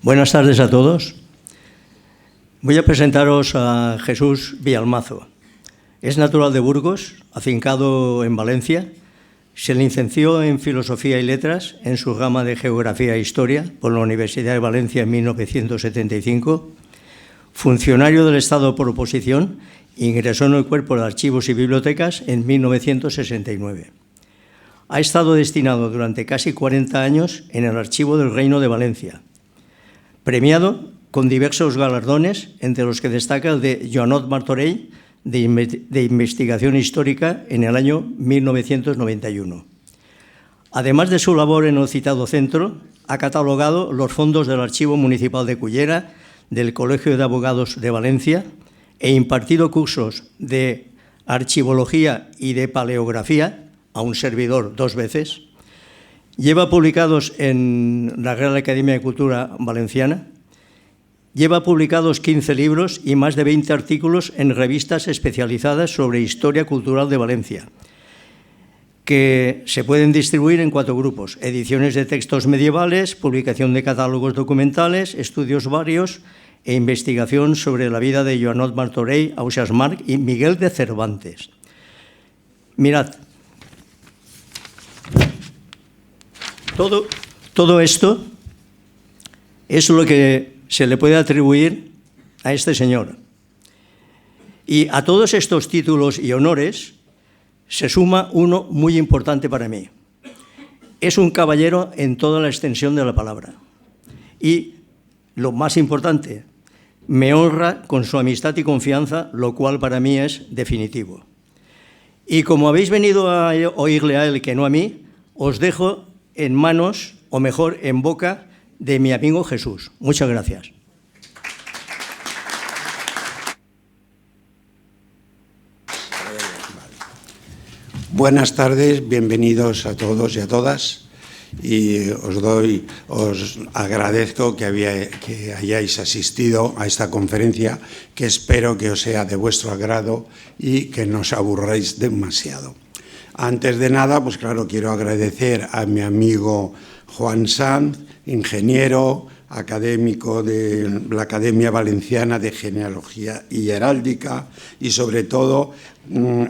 Buenas tardes a todos. Voy a presentaros a Jesús Villalmazo. Es natural de Burgos, afincado en Valencia. Se licenció en Filosofía y Letras en su rama de Geografía e Historia por la Universidad de Valencia en 1975. Funcionario del Estado por oposición, ingresó en el Cuerpo de Archivos y Bibliotecas en 1969. Ha estado destinado durante casi 40 años en el Archivo del Reino de Valencia. Premiado con diversos galardones, entre los que destaca el de Joanot Martorell, de Investigación Histórica en el año 1991. Además de su labor en el citado centro, ha catalogado los fondos del Archivo Municipal de Cullera, del Colegio de Abogados de Valencia, e impartido cursos de archivología y de paleografía a un servidor 2 veces. Lleva publicados en la Real Academia de Cultura Valenciana. Lleva publicados 15 libros y más de 20 artículos en revistas especializadas sobre historia cultural de Valencia, que se pueden distribuir en 4 grupos: ediciones de textos medievales, publicación de catálogos documentales, estudios varios e investigación sobre la vida de Joanot Martorell, Ausiàs March y Miguel de Cervantes. Mirad, todo esto es lo que se le puede atribuir a este señor. Y a todos estos títulos y honores se suma uno muy importante para mí. Es un caballero en toda la extensión de la palabra. Y lo más importante, me honra con su amistad y confianza, lo cual para mí es definitivo. Y como habéis venido a oírle a él que no a mí, os dejo en manos, o mejor, en boca de mi amigo Jesús. Muchas gracias. Buenas tardes, bienvenidos a todos y a todas. Y os agradezco que hayáis asistido a esta conferencia, que espero que os sea de vuestro agrado y que no os aburráis demasiado. Antes de nada, pues claro, quiero agradecer a mi amigo Juan Sanz, ingeniero, académico de la Academia Valenciana de Genealogía y Heráldica y, sobre todo,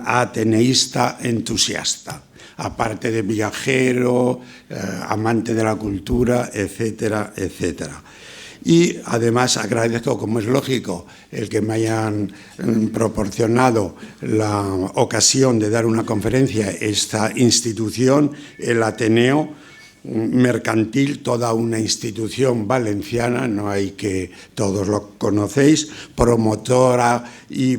ateneísta entusiasta, aparte de viajero, amante de la cultura, etcétera, etcétera. Y además agradezco, como es lógico, el que me hayan proporcionado la ocasión de dar una conferencia a esta institución, el Ateneo Mercantil, toda una institución valenciana, no hay que todos lo conocéis, promotor y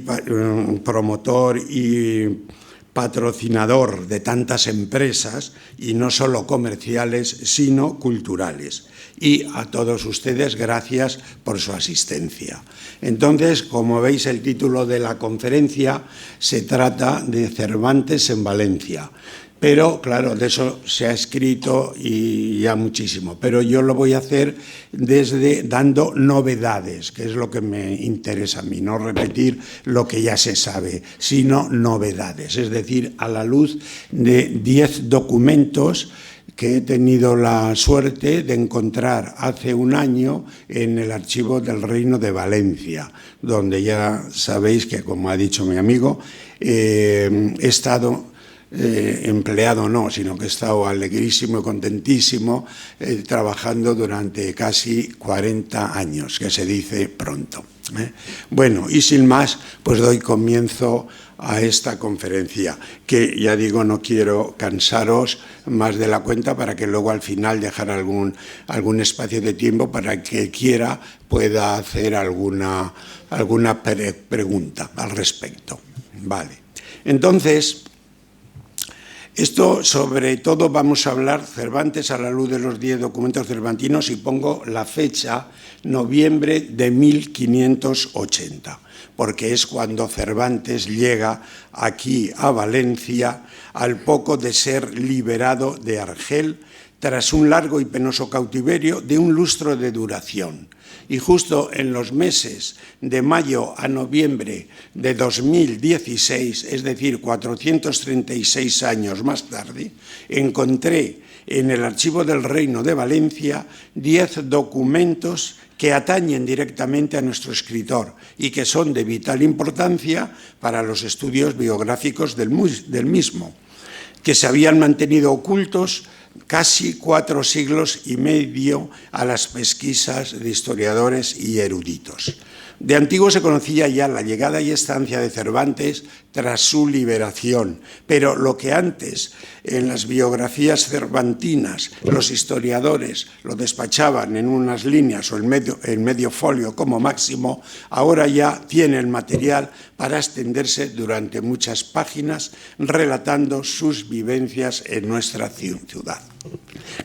patrocinador de tantas empresas, y no solo comerciales, sino culturales. Y a todos ustedes, gracias por su asistencia. Entonces, como veis, el título de la conferencia se trata de Cervantes en Valencia. Pero, claro, de eso se ha escrito y ya muchísimo. Pero yo lo voy a hacer dando novedades, que es lo que me interesa a mí, no repetir lo que ya se sabe, sino novedades. Es decir, a la luz de 10 documentos que he tenido la suerte de encontrar hace un año en el Archivo del Reino de Valencia, donde ya sabéis que, como ha dicho mi amigo, he estado... empleado no, sino que he estado alegrísimo y contentísimo trabajando durante casi 40 años, que se dice pronto. Bueno, y sin más, pues doy comienzo a esta conferencia, que ya digo, no quiero cansaros más de la cuenta, para que luego al final dejar algún espacio de tiempo para que quiera pueda hacer alguna pregunta al respecto. Vale, entonces... Esto, sobre todo, vamos a hablar Cervantes a la luz de los 10 documentos cervantinos, y pongo la fecha noviembre de 1580, porque es cuando Cervantes llega aquí a Valencia al poco de ser liberado de Argel, tras un largo y penoso cautiverio de un lustro de duración. Y justo en los meses de mayo a noviembre de 2016, es decir, 436 años más tarde, encontré en el Archivo del Reino de Valencia 10 documentos que atañen directamente a nuestro escritor y que son de vital importancia para los estudios biográficos del mismo, que se habían mantenido ocultos casi 4 siglos y medio a las pesquisas de historiadores y eruditos. De antiguo se conocía ya la llegada y estancia de Cervantes tras su liberación, pero lo que antes en las biografías cervantinas los historiadores lo despachaban en unas líneas o en medio folio como máximo, ahora ya tiene el material para extenderse durante muchas páginas relatando sus vivencias en nuestra ciudad.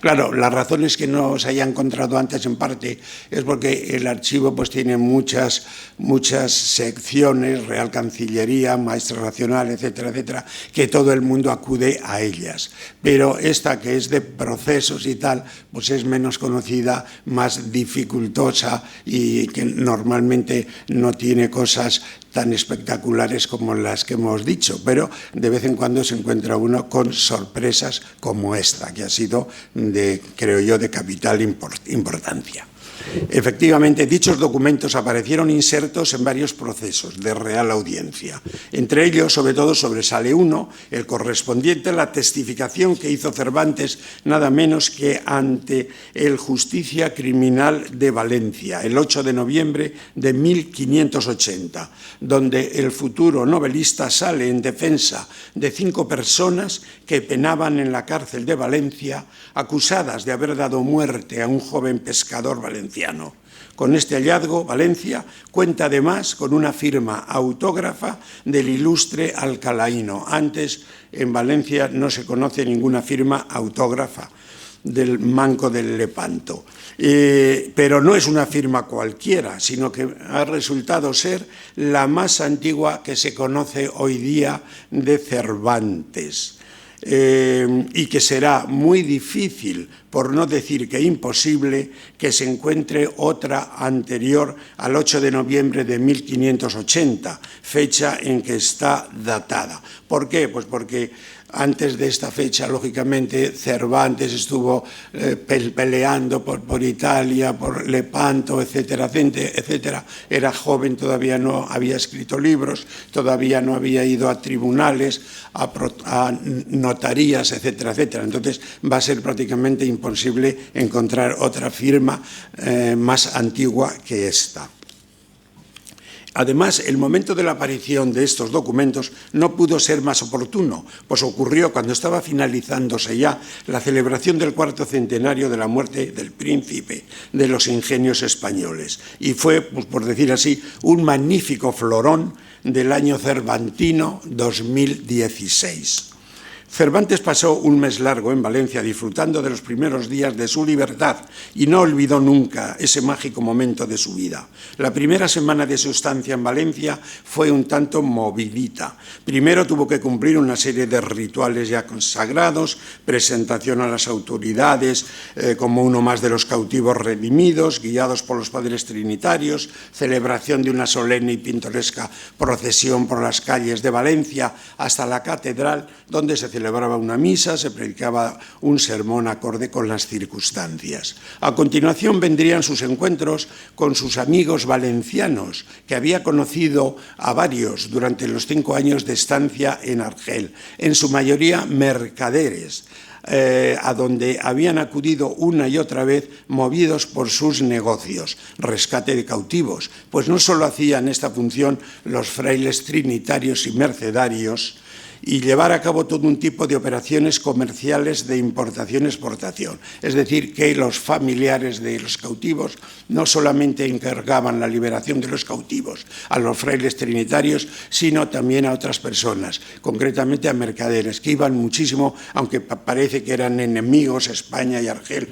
Claro, las razones que no se haya encontrado antes en parte es porque el archivo pues tiene muchas secciones, Real Cancillería, Maestra Nacional, etcétera, etcétera, que todo el mundo acude a ellas. Pero esta, que es de procesos y tal, pues es menos conocida, más dificultosa y que normalmente no tiene cosas tan espectaculares como las que hemos dicho, pero de vez en cuando se encuentra uno con sorpresas como esta, que ha sido, creo yo, de capital importancia. Efectivamente, dichos documentos aparecieron insertos en varios procesos de Real Audiencia. Entre ellos, sobre todo, sobresale uno, el correspondiente a la testificación que hizo Cervantes nada menos que ante el Justicia Criminal de Valencia, el 8 de noviembre de 1580, donde el futuro novelista sale en defensa de 5 personas que penaban en la cárcel de Valencia, acusadas de haber dado muerte a un joven pescador valenciano. Con este hallazgo, Valencia cuenta además con una firma autógrafa del ilustre alcalaíno. Antes, en Valencia no se conoce ninguna firma autógrafa del Manco del Lepanto. Pero no es una firma cualquiera, sino que ha resultado ser la más antigua que se conoce hoy día de Cervantes. Y que será muy difícil, por no decir que imposible, que se encuentre otra anterior al 8 de noviembre de 1580, fecha en que está datada. ¿Por qué? Pues porque antes de esta fecha, lógicamente, Cervantes estuvo peleando por Italia, por Lepanto, etcétera, etcétera. Era joven, todavía no había escrito libros, todavía no había ido a tribunales, a notarías, etcétera, etcétera. Entonces va a ser prácticamente imposible encontrar otra firma más antigua que esta. Además, el momento de la aparición de estos documentos no pudo ser más oportuno, pues ocurrió cuando estaba finalizándose ya la celebración del 4º centenario de la muerte del príncipe de los ingenios españoles. Y fue, pues, por decir así, un magnífico florón del año cervantino 2016. Cervantes pasó un mes largo en Valencia disfrutando de los primeros días de su libertad y no olvidó nunca ese mágico momento de su vida. La primera semana de su estancia en Valencia fue un tanto movidita. Primero tuvo que cumplir una serie de rituales ya consagrados, presentación a las autoridades como uno más de los cautivos redimidos, guiados por los padres trinitarios, celebración de una solemne y pintoresca procesión por las calles de Valencia hasta la catedral, donde se celebraba una misa, se predicaba un sermón acorde con las circunstancias. A continuación vendrían sus encuentros con sus amigos valencianos, que había conocido a varios durante los 5 años de estancia en Argel, en su mayoría mercaderes, a donde habían acudido una y otra vez movidos por sus negocios, rescate de cautivos, pues no solo hacían esta función los frailes trinitarios y mercedarios, y llevar a cabo todo un tipo de operaciones comerciales de importación-exportación. Es decir, que los familiares de los cautivos no solamente encargaban la liberación de los cautivos a los frailes trinitarios, sino también a otras personas, concretamente a mercaderes, que iban muchísimo, aunque parece que eran enemigos España y Argel.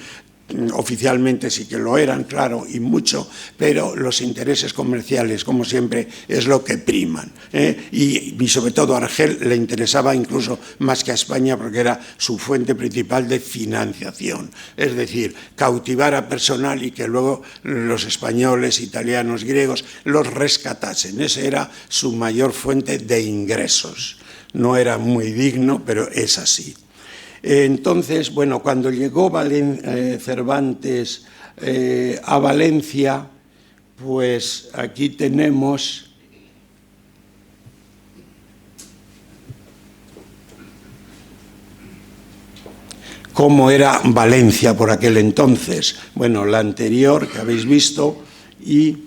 Oficialmente sí que lo eran, claro, y mucho, pero los intereses comerciales, como siempre, es lo que priman. Y sobre todo a Argel le interesaba incluso más que a España porque era su fuente principal de financiación. Es decir, cautivar a personal y que luego los españoles, italianos, griegos los rescatasen. Esa era su mayor fuente de ingresos. No era muy digno, pero es así. Entonces, bueno, cuando llegó Cervantes a Valencia, pues aquí tenemos cómo era Valencia por aquel entonces. Bueno, la anterior que habéis visto y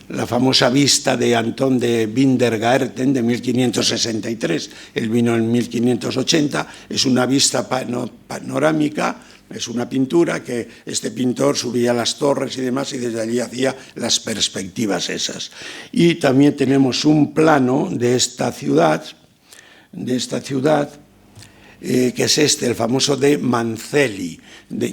la famosa vista de Antón de Wintergarten de 1563. Él vino en 1580, es una vista panorámica, es una pintura que este pintor subía a las torres y demás y desde allí hacía las perspectivas esas. Y también tenemos un plano de esta ciudad, que es el famoso de Mancelli,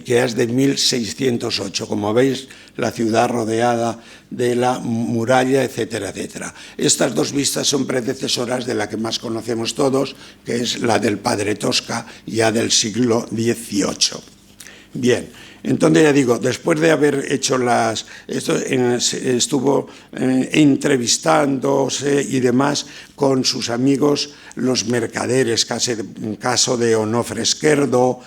que es de 1608. Como veis, la ciudad rodeada de la muralla, etcétera, etcétera. Estas dos vistas son predecesoras de la que más conocemos todos, que es la del Padre Tosca, ya del siglo XVIII. Bien, entonces ya digo, después de haber hecho estuvo entrevistándose y demás con sus amigos los mercaderes, caso de Onofre Esquerdo,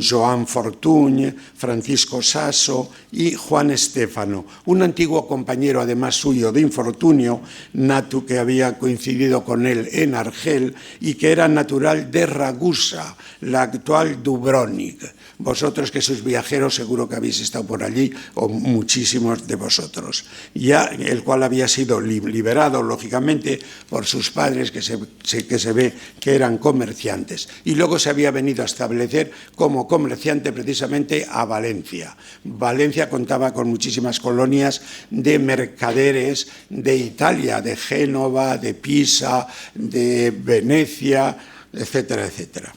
Joan Fortuny, Francisco Sasso y Juan Estéfano, un antiguo compañero además suyo de infortunio, Natu, que había coincidido con él en Argel y que era natural de Ragusa, la actual Dubrovnik. Vosotros que sois viajeros seguro que habéis estado por allí, o muchísimos de vosotros. Ya el cual había sido liberado, lógicamente, por sus padres, que se ve que eran comerciantes. Y luego se había venido a establecer como comerciante precisamente a Valencia. Valencia contaba con muchísimas colonias de mercaderes de Italia, de Génova, de Pisa, de Venecia, etcétera, etcétera.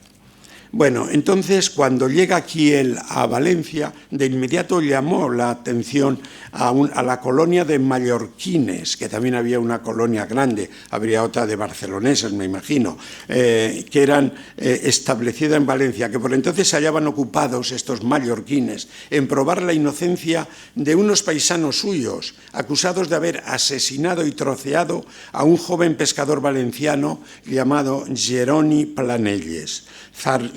Bueno, entonces cuando llega aquí él a Valencia, de inmediato llamó la atención a la colonia de mallorquines, que también había una colonia grande, habría otra de barceloneses, me imagino, que eran establecidas en Valencia, que por entonces se hallaban ocupados estos mallorquines en probar la inocencia de unos paisanos suyos, acusados de haber asesinado y troceado a un joven pescador valenciano llamado Jeroni Planelles.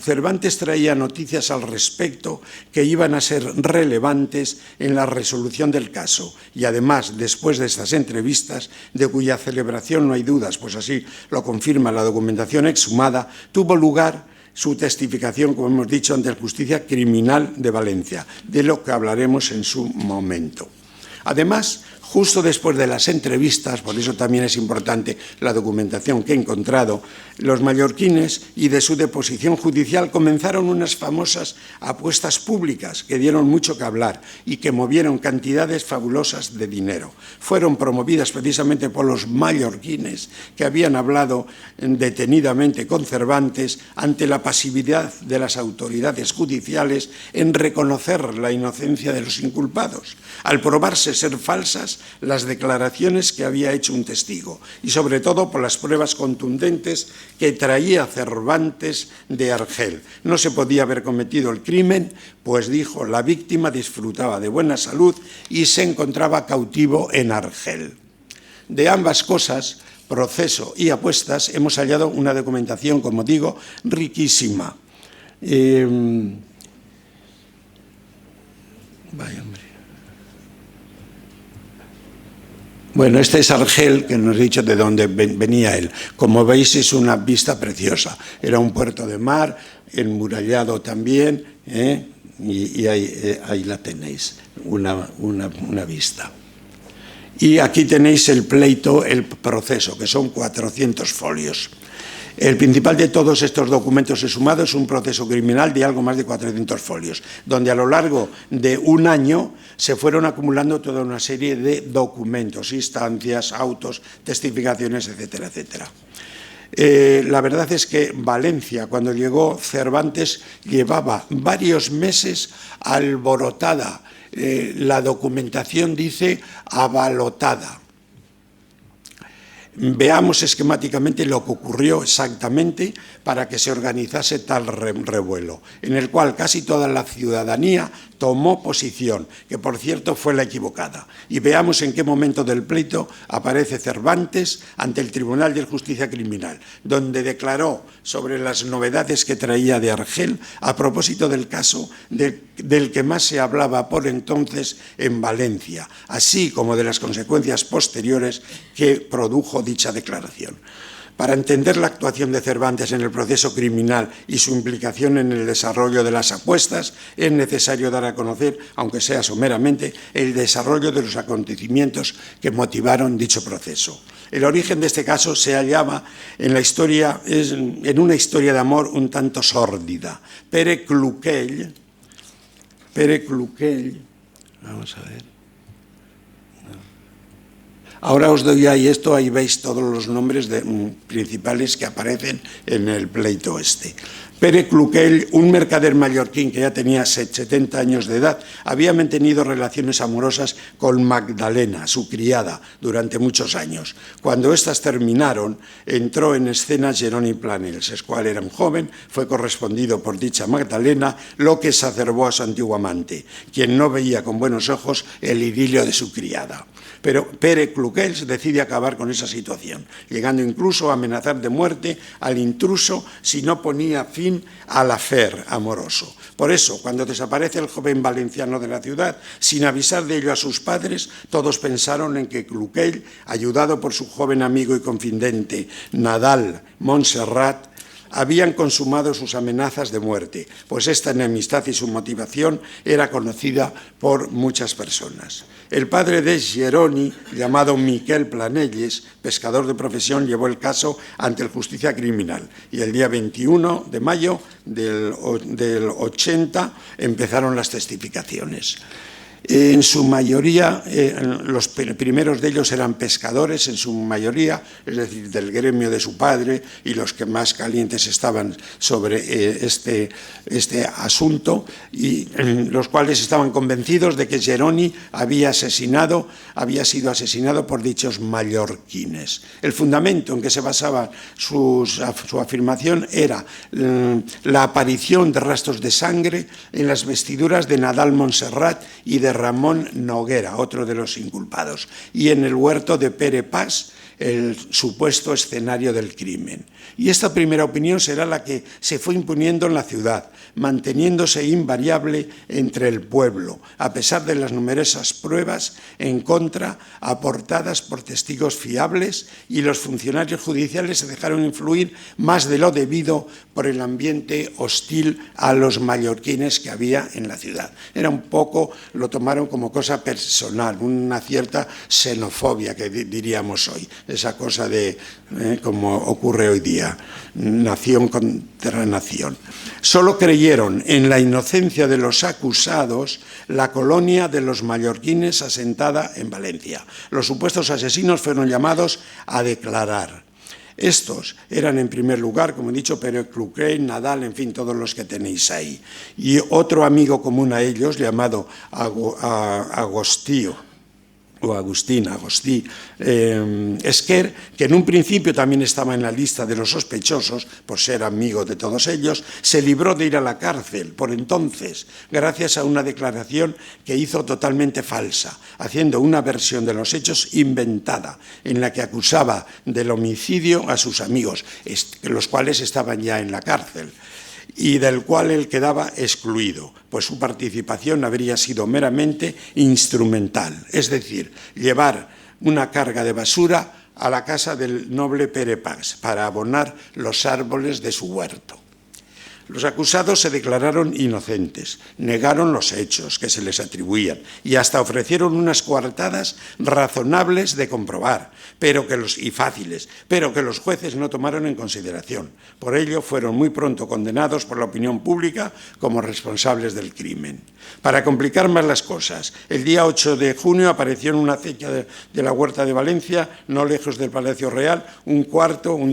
Cervantes traía noticias al respecto que iban a ser relevantes en la resolución del caso y además, después de estas entrevistas, de cuya celebración no hay dudas, pues así lo confirma la documentación exhumada, tuvo lugar su testificación, como hemos dicho, ante la Justicia Criminal de Valencia, de lo que hablaremos en su momento. Además, justo después de las entrevistas, por eso también es importante la documentación que he encontrado, los mallorquines y de su deposición judicial comenzaron unas famosas apuestas públicas que dieron mucho que hablar y que movieron cantidades fabulosas de dinero. Fueron promovidas precisamente por los mallorquines que habían hablado detenidamente con Cervantes ante la pasividad de las autoridades judiciales en reconocer la inocencia de los inculpados, al probarse ser falsas las declaraciones que había hecho un testigo y sobre todo por las pruebas contundentes que traía Cervantes de Argel. No se podía haber cometido el crimen, pues dijo, la víctima disfrutaba de buena salud y se encontraba cautivo en Argel. De ambas cosas, proceso y apuestas, hemos hallado una documentación, como digo, riquísima. Vaya, hombre. Bueno, este es Argel, que nos he dicho de dónde venía él. Como veis, es una vista preciosa. Era un puerto de mar, enmurallado también, y ahí la tenéis, una vista. Y aquí tenéis el pleito, el proceso, que son 400 folios. El principal de todos estos documentos exhumados es un proceso criminal de algo más de 400 folios, donde a lo largo de un año se fueron acumulando toda una serie de documentos, instancias, autos, testificaciones, etcétera, etcétera. La verdad es que Valencia, cuando llegó Cervantes, llevaba varios meses alborotada. La documentación dice abalotada. Veamos esquemáticamente lo que ocurrió exactamente para que se organizase tal revuelo, en el cual casi toda la ciudadanía tomó posición, que por cierto fue la equivocada. Y veamos en qué momento del pleito aparece Cervantes ante el Tribunal de Justicia Criminal, donde declaró sobre las novedades que traía de Argel a propósito del caso del que más se hablaba por entonces en Valencia, así como de las consecuencias posteriores que produjo dicha declaración. Para entender la actuación de Cervantes en el proceso criminal y su implicación en el desarrollo de las apuestas, es necesario dar a conocer, aunque sea someramente, el desarrollo de los acontecimientos que motivaron dicho proceso. El origen de este caso se hallaba en en una historia de amor un tanto sórdida. Pere Cluquell, vamos a ver. Ahora os doy ahí esto, ahí veis todos los nombres principales que aparecen en el pleito este. Pere Cluquell, un mercader mallorquín que ya tenía 70 años de edad, había mantenido relaciones amorosas con Magdalena, su criada, durante muchos años. Cuando éstas terminaron, entró en escena Jeroni Planells, el cual era un joven, fue correspondido por dicha Magdalena, lo que exacerbó a su antiguo amante, quien no veía con buenos ojos el idilio de su criada. Pero Pere Cluquell decide acabar con esa situación, llegando incluso a amenazar de muerte al intruso si no ponía fin al affair amoroso. Por eso, cuando desaparece el joven valenciano de la ciudad, sin avisar de ello a sus padres, todos pensaron en que Cluquell, ayudado por su joven amigo y confidente Nadal Montserrat, habían consumado sus amenazas de muerte, pues esta enemistad y su motivación era conocida por muchas personas. El padre de Jeroni, llamado Miquel Planells, pescador de profesión, llevó el caso ante el Justicia Criminal y el día 21 de mayo del 80 empezaron las testificaciones. En su mayoría, los primeros de ellos eran pescadores, en su mayoría, es decir, del gremio de su padre, y los que más calientes estaban sobre este asunto, y los cuales estaban convencidos de que Jeroni había sido asesinado por dichos mallorquines. El fundamento en que se basaba su afirmación era la aparición de rastros de sangre en las vestiduras de Nadal Montserrat y de Ramón Noguera, otro de los inculpados, y en el huerto de Pere Pas, el supuesto escenario del crimen. Y esta primera opinión será la que se fue imponiendo en la ciudad, manteniéndose invariable entre el pueblo, a pesar de las numerosas pruebas en contra aportadas por testigos fiables, y los funcionarios judiciales se dejaron influir más de lo debido por el ambiente hostil a los mallorquines que había en la ciudad. Era un poco, lo tomaron como cosa personal, una cierta xenofobia que diríamos hoy, esa cosa de, como ocurre hoy día, nación contra nación. Solo creyeron en la inocencia de los acusados la colonia de los mallorquines asentada en Valencia. Los supuestos asesinos fueron llamados a declarar. Estos eran, en primer lugar, como he dicho, Pere Cluquell, Nadal, en fin, todos los que tenéis ahí. Y otro amigo común a ellos, llamado Agustí Esquer, que en un principio también estaba en la lista de los sospechosos, por ser amigo de todos ellos, se libró de ir a la cárcel por entonces, gracias a una declaración que hizo totalmente falsa, haciendo una versión de los hechos inventada, en la que acusaba del homicidio a sus amigos, los cuales estaban ya en la cárcel, y del cual él quedaba excluido, pues su participación habría sido meramente instrumental, es decir, llevar una carga de basura a la casa del noble Pere Pas para abonar los árboles de su huerto. Los acusados se declararon inocentes, negaron los hechos que se les atribuían y hasta ofrecieron unas coartadas razonables de comprobar, y fáciles, pero que los jueces no tomaron en consideración. Por ello, fueron muy pronto condenados por la opinión pública como responsables del crimen. Para complicar más las cosas, el día 8 de junio apareció en una acequia de la Huerta de Valencia, no lejos del Palacio Real, un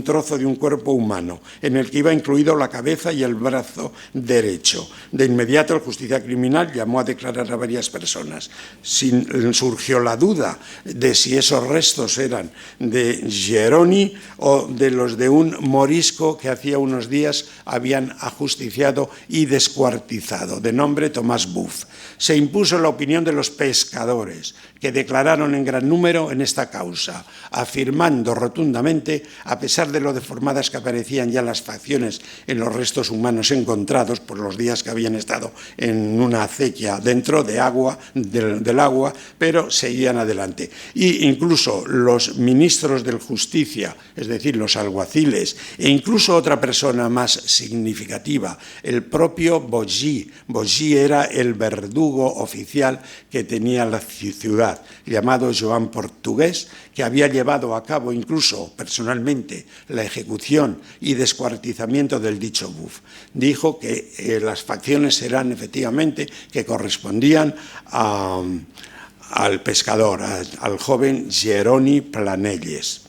trozo de un cuerpo humano, en el que iba incluido la cabeza y el brazo derecho. De inmediato el justicia criminal llamó a declarar a varias personas. Surgió la duda de si esos restos eran de Geroni o de los de un morisco que hacía unos días habían ajusticiado y descuartizado, de nombre Tomás Buff. Se impuso la opinión de los pescadores, que declararon en gran número en esta causa, afirmando rotundamente, a pesar de lo deformadas que aparecían ya las facciones en los restos humanos encontrados por los días que habían estado en una acequia dentro de agua, del agua, pero seguían adelante. Y incluso los ministros de Justicia, es decir, los alguaciles, e incluso otra persona más significativa, el propio Boggí. Boggí era el verdugo oficial que tenía la ciudad, llamado Joan Portugués, que había llevado a cabo incluso personalmente la ejecución y descuartizamiento del dicho Buff. Dijo que las facciones eran efectivamente que correspondían al pescador, al joven Geroni Planelles.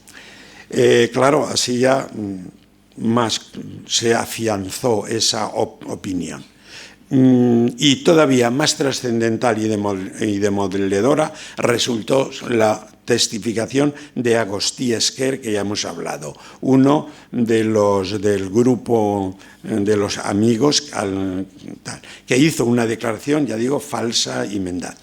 Claro, así ya más se afianzó esa opinión. Y todavía más trascendental y demoledora resultó la testificación de Agustí Esquer, que ya hemos hablado, uno del grupo de los amigos que hizo una declaración, ya digo, falsa y mendaz.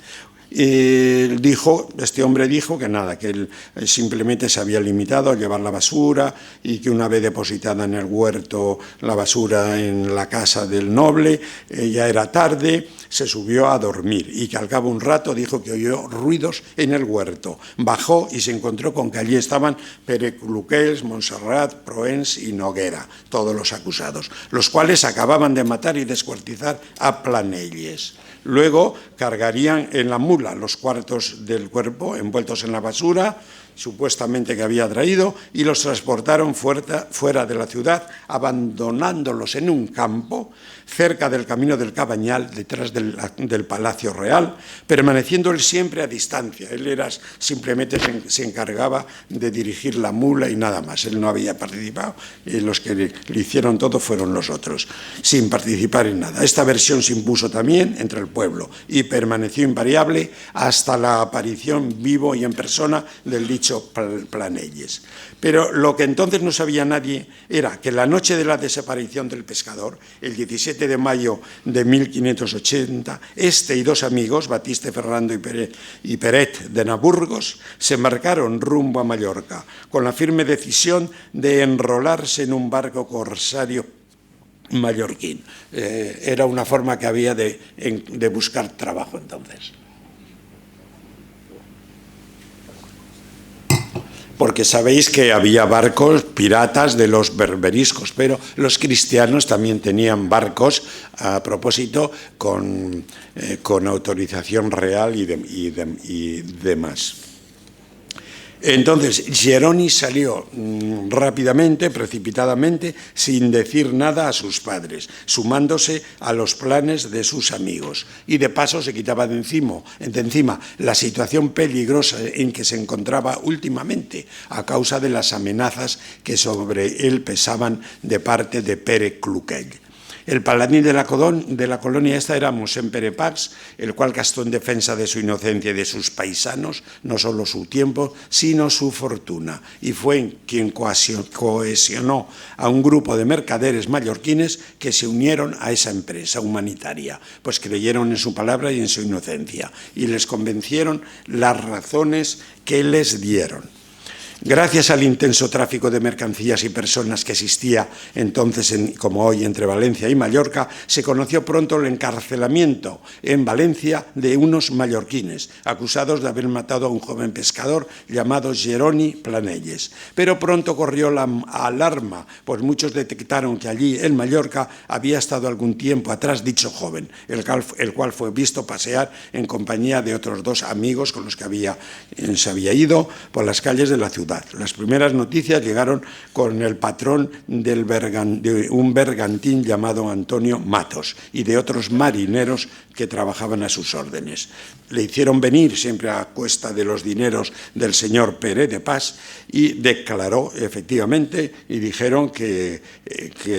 Este hombre dijo que nada, que él simplemente se había limitado a llevar la basura y que una vez depositada en el huerto la basura en la casa del noble, ya era tarde, se subió a dormir y que al cabo de un rato dijo que oyó ruidos en el huerto. Bajó y se encontró con que allí estaban Pere Cluquels, Montserrat, Proens y Noguera, todos los acusados, los cuales acababan de matar y descuartizar a Planelles. Luego cargarían en la mula los cuartos del cuerpo envueltos en la basura, supuestamente que había traído, y los transportaron fuera de la ciudad, abandonándolos en un campo cerca del camino del Cabañal, detrás del Palacio Real, permaneciendo él siempre a distancia. Él simplemente se encargaba de dirigir la mula y nada más. Él no había participado y los que le hicieron todo fueron los otros, sin participar en nada. Esta versión se impuso también entre el pueblo y permaneció invariable hasta la aparición vivo y en persona del dicho Planelles. Pero lo que entonces no sabía nadie era que la noche de la desaparición del pescador, el 17 de mayo de 1580, este y dos amigos, Batiste Ferrando y Peret de Naburgos, se embarcaron rumbo a Mallorca, con la firme decisión de enrolarse en un barco corsario mallorquín. Era una forma que había de buscar trabajo entonces. Porque sabéis que había barcos piratas de los berberiscos, pero los cristianos también tenían barcos, a propósito, con autorización real y demás. Entonces, Geroni salió rápidamente, precipitadamente, sin decir nada a sus padres, sumándose a los planes de sus amigos. Y de paso se quitaba de encima la situación peligrosa en que se encontraba últimamente, a causa de las amenazas que sobre él pesaban de parte de Pere Cluquell. El paladín de la colonia esta era Mosén Pere Pax, el cual gastó en defensa de su inocencia y de sus paisanos no solo su tiempo, sino su fortuna, y fue quien cohesionó a un grupo de mercaderes mallorquines que se unieron a esa empresa humanitaria, pues creyeron en su palabra y en su inocencia, y les convencieron las razones que les dieron. Gracias al intenso tráfico de mercancías y personas que existía entonces, como hoy, entre Valencia y Mallorca, se conoció pronto el encarcelamiento en Valencia de unos mallorquines, acusados de haber matado a un joven pescador llamado Geroni Planelles. Pero pronto corrió la alarma, pues muchos detectaron que allí, en Mallorca, había estado algún tiempo atrás dicho joven, el cual fue visto pasear en compañía de otros dos amigos con los que se había ido por las calles de la ciudad. Las primeras noticias llegaron con el patrón de un bergantín llamado Antonio Matos y de otros marineros que trabajaban a sus órdenes. Le hicieron venir siempre a cuesta de los dineros del señor Pere de Pas y declaró efectivamente y dijeron que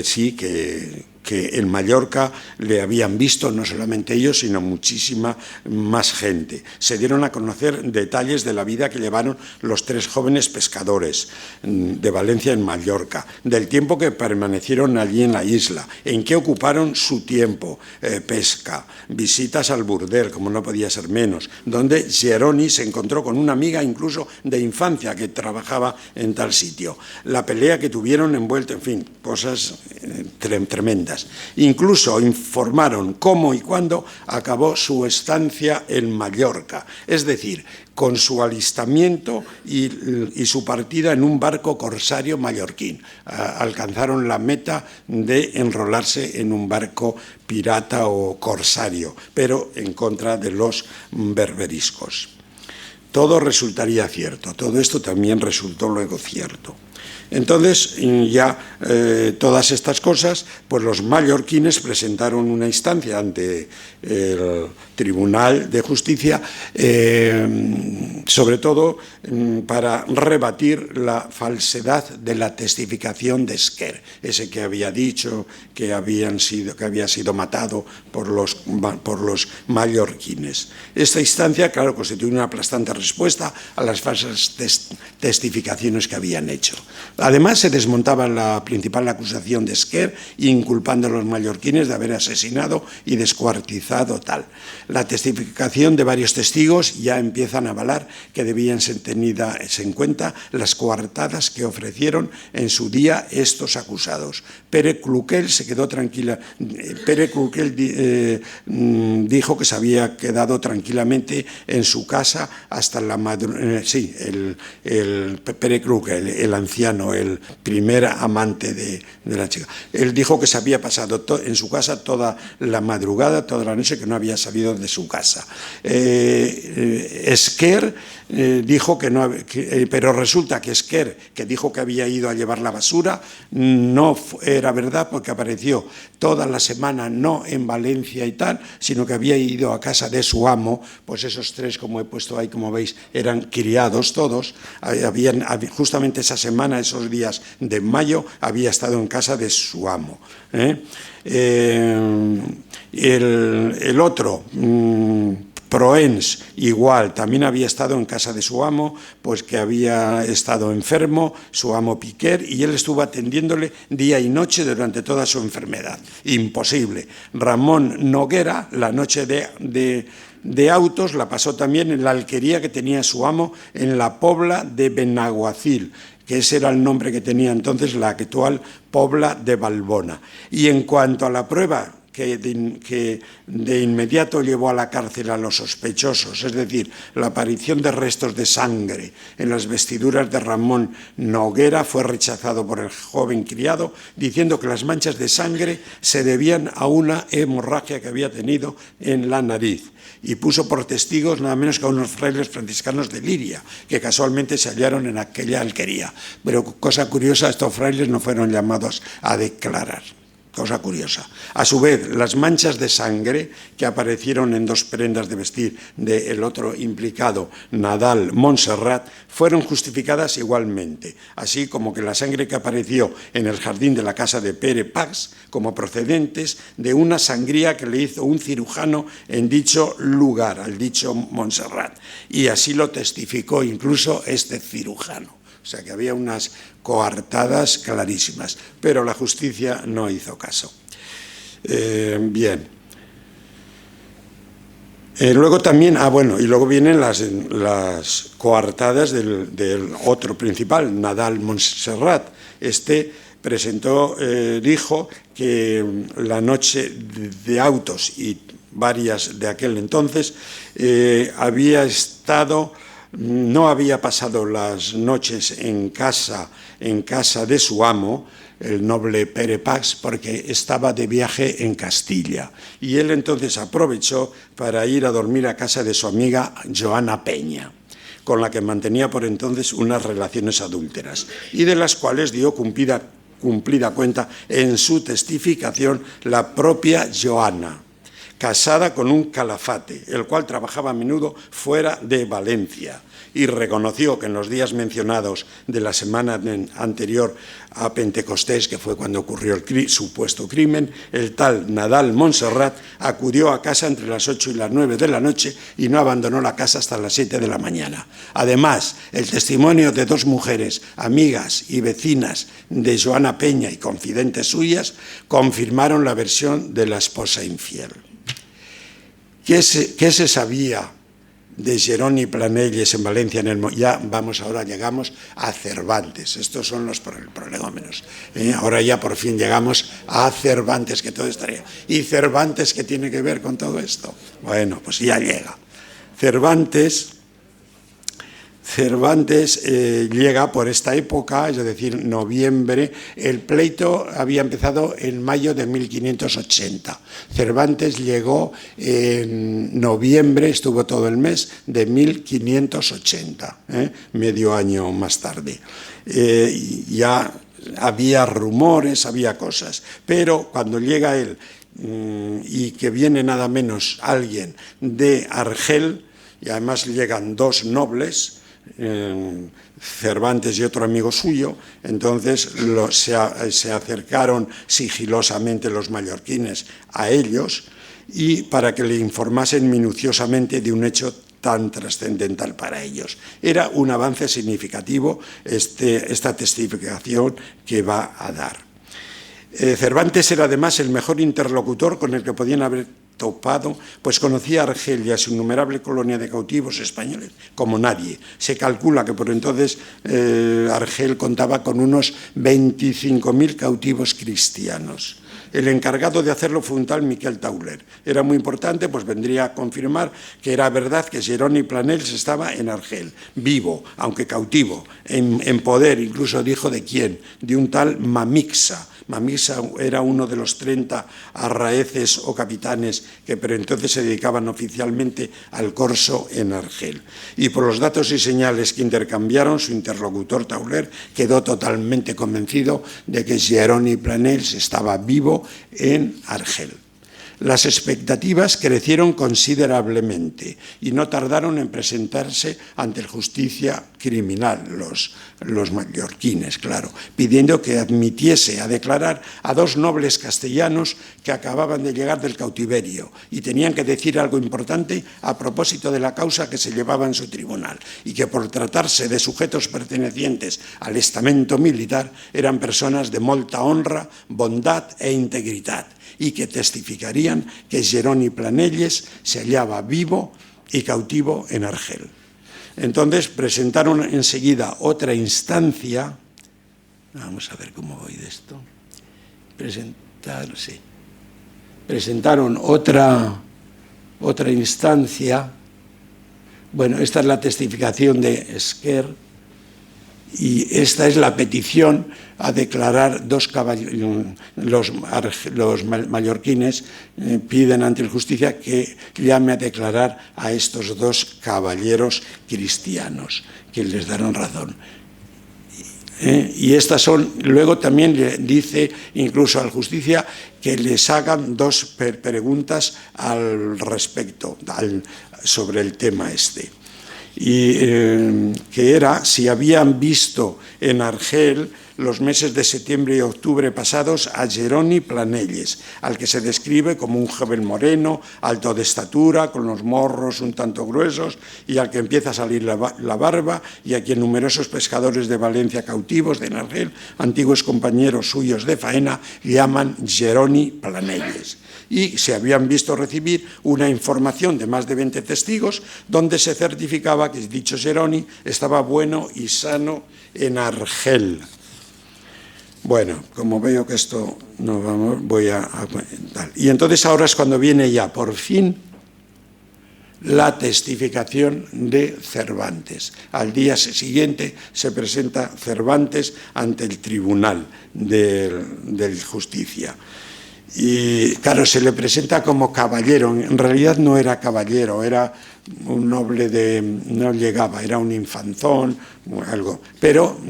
sí, que que en Mallorca le habían visto no solamente ellos, sino muchísima más gente. Se dieron a conocer detalles de la vida que llevaron los 3 jóvenes pescadores de Valencia en Mallorca, del tiempo que permanecieron allí en la isla, en qué ocuparon su tiempo, pesca, visitas al burdel, como no podía ser menos, donde Geroni se encontró con una amiga incluso de infancia que trabajaba en tal sitio, la pelea que tuvieron envuelta, en fin, cosas tremendas. Incluso informaron cómo y cuándo acabó su estancia en Mallorca, es decir, con su alistamiento y su partida en un barco corsario mallorquín. Alcanzaron la meta de enrolarse en un barco pirata o corsario, pero en contra de los berberiscos. Todo resultaría cierto, todo esto también resultó luego cierto. Entonces, ya todas estas cosas, pues los mallorquines presentaron una instancia ante el Tribunal de Justicia, sobre todo para rebatir la falsedad de la testificación de Esquer, ese que había dicho que había sido matado por los mallorquines. Esta instancia, claro, constituye una aplastante respuesta a las falsas testificaciones que habían hecho. Además, se desmontaba la principal acusación de Esquer, inculpando a los mallorquines de haber asesinado y descuartizado tal. La testificación de varios testigos ya empiezan a avalar que debían ser tenidas en cuenta las coartadas que ofrecieron en su día estos acusados. Pere Cluquel se quedó tranquila. Pere Cluquel dijo que se había quedado tranquilamente en su casa hasta la madrugada. Sí, el Pere Cluquel, el anciano, el primer amante de la chica. Él dijo que se había pasado en su casa toda la madrugada, toda la noche, que no había salido de su casa. Esquer dijo que no, pero resulta que Esquer, que dijo que había ido a llevar la basura, no era verdad, porque apareció toda la semana no en Valencia y tal, sino que había ido a casa de su amo. Pues esos 3, como he puesto ahí, como veis, eran criados todos. Justamente esa semana, esos días de mayo, había estado en casa de su amo. El otro, Proens, igual, también había estado en casa de su amo, pues que había estado enfermo, su amo Piquer, y él estuvo atendiéndole día y noche durante toda su enfermedad. Imposible. Ramón Noguera, la noche de autos, la pasó también en la alquería que tenía su amo en la Pobla de Benaguacil, que ese era el nombre que tenía entonces la actual Pobla de Balbona. Y en cuanto a la prueba que de inmediato llevó a la cárcel a los sospechosos, es decir, la aparición de restos de sangre en las vestiduras de Ramón Noguera, fue rechazado por el joven criado, diciendo que las manchas de sangre se debían a una hemorragia que había tenido en la nariz. Y puso por testigos nada menos que a unos frailes franciscanos de Liria, que casualmente se hallaron en aquella alquería. Pero, cosa curiosa, estos frailes no fueron llamados a declarar. Cosa curiosa. A su vez, las manchas de sangre que aparecieron en 2 prendas de vestir del otro implicado, Nadal Montserrat, fueron justificadas igualmente, así como que la sangre que apareció en el jardín de la casa de Pere Pax, como procedentes de una sangría que le hizo un cirujano en dicho lugar, al dicho Montserrat. Y así lo testificó incluso este cirujano. O sea que había unas coartadas clarísimas, pero la justicia no hizo caso. Bien. Luego también, y luego vienen las coartadas del otro principal, Nadal Montserrat. Este presentó, dijo que la noche de autos y varias de aquel entonces no había pasado las noches en casa de su amo, el noble Pere Pax, porque estaba de viaje en Castilla. Y él entonces aprovechó para ir a dormir a casa de su amiga Joana Peña, con la que mantenía por entonces unas relaciones adúlteras, y de las cuales dio cumplida cuenta en su testificación la propia Joana. casada con un calafate, el cual trabajaba a menudo fuera de Valencia, y reconoció que en los días mencionados de la semana anterior a Pentecostés, que fue cuando ocurrió el supuesto crimen, el tal Nadal Montserrat acudió a casa entre las 8 y las 9 de la noche y no abandonó la casa hasta las 7 de la mañana. Además, el testimonio de 2 mujeres, amigas y vecinas de Joana Peña y confidentes suyas, confirmaron la versión de la esposa infiel. ¿Qué se sabía de Jeroni Planelles en Valencia? Ahora llegamos a Cervantes. Estos son los prolegómenos. Ahora ya por fin llegamos a Cervantes, que todo estaría. ¿Y Cervantes qué tiene que ver con todo esto? Bueno, pues ya llega. Cervantes llega por esta época, es decir, noviembre. El pleito había empezado en mayo de 1580. Cervantes llegó en noviembre, estuvo todo el mes de 1580, medio año más tarde. Ya había rumores, había cosas, pero cuando llega él y que viene nada menos alguien de Argel, y además llegan 2 nobles, Cervantes y otro amigo suyo, entonces se acercaron sigilosamente los mallorquines a ellos y para que le informasen minuciosamente de un hecho tan trascendental para ellos. Era un avance significativo esta testificación que va a dar. Cervantes era además el mejor interlocutor con el que podían haber topado, pues conocía a Argel y a su innumerable colonia de cautivos españoles como nadie. Se calcula que por entonces Argel contaba con unos 25.000 cautivos cristianos. El encargado de hacerlo fue un tal Miquel Tauler. Era muy importante, pues vendría a confirmar que era verdad que Jeroni Planells estaba en Argel, vivo, aunque cautivo, en poder, incluso dijo de quién, de un tal Mamixa. Mamixa era uno de los 30 arraeces o capitanes que pero entonces se dedicaban oficialmente al corso en Argel. Y por los datos y señales que intercambiaron, su interlocutor Tauler quedó totalmente convencido de que Jeroni Planells estaba vivo en Argel. Las expectativas crecieron considerablemente y no tardaron en presentarse ante el justicia criminal, los mallorquines, claro, pidiendo que admitiese a declarar a 2 nobles castellanos que acababan de llegar del cautiverio y tenían que decir algo importante a propósito de la causa que se llevaba en su tribunal y que por tratarse de sujetos pertenecientes al estamento militar eran personas de molta honra, bondad e integridad y que testificarían que Jeroni Planelles se hallaba vivo y cautivo en Argel. Entonces presentaron enseguida otra instancia. Vamos a ver cómo voy de esto. Presentaron otra instancia. Bueno, esta es la testificación de Esquer y esta es la petición a declarar 2 caballeros. Los mallorquines piden ante la justicia que llame a declarar a estos 2 caballeros cristianos, que les darán razón. Y estas son, luego también le dice incluso a la justicia que les hagan 2 preguntas al respecto, sobre el tema este. Y que era si habían visto en Argel los meses de septiembre y octubre pasados a Jeroni Planelles, al que se describe como un joven moreno, alto de estatura, con los morros un tanto gruesos y al que empieza a salir la barba y a quien numerosos pescadores de Valencia cautivos de Argel, antiguos compañeros suyos de faena, llaman Jeroni Planelles. Y se habían visto recibir una información de más de 20 testigos donde se certificaba que dicho Jeroni estaba bueno y sano en Argel. Bueno, como veo que esto no vamos, voy a tal. Y entonces ahora es cuando viene ya por fin la testificación de Cervantes. Al día siguiente se presenta Cervantes ante el tribunal de justicia. Y claro, se le presenta como caballero. En realidad no era caballero, era un noble no llegaba, era un infanzón, algo. Pero